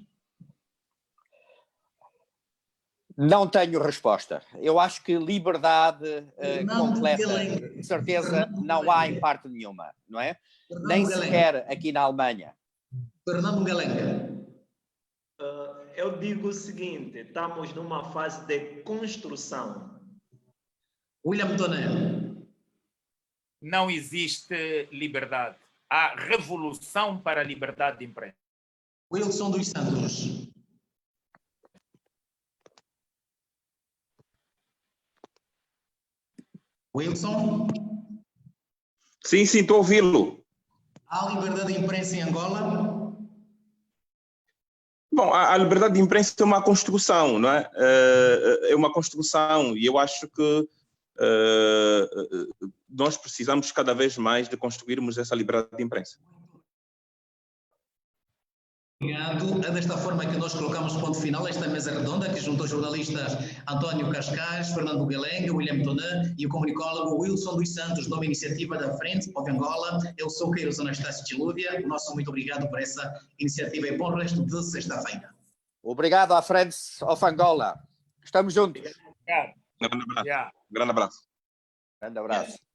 Não tenho resposta. Eu acho que liberdade completa, de certeza, não há em parte nenhuma, não é? Nem sequer aqui na Alemanha. Fernando Galenga. Eu digo o seguinte, estamos numa fase de construção. William Toné. Não existe liberdade. Há revolução para a liberdade de imprensa. Wilson dos Santos. Wilson. Sim, estou a ouvi-lo. Há liberdade de imprensa em Angola? Bom, a liberdade de imprensa é uma construção, não é? É uma construção e eu acho que nós precisamos cada vez mais de construirmos essa liberdade de imprensa. Obrigado. É desta forma que nós colocamos ponto final a esta mesa redonda que juntou jornalistas António Cascais, Fernando Galenga, William Toné e o comunicólogo Wilson dos Santos, numa iniciativa da Frente of Angola. Eu sou Queiroz Anastácio Tilúvia. O nosso muito obrigado por essa iniciativa e bom resto de sexta-feira. Obrigado à Friends of Angola. Estamos juntos. Obrigado. Grande abraço. Yeah. Grande abraço. Grande abraço.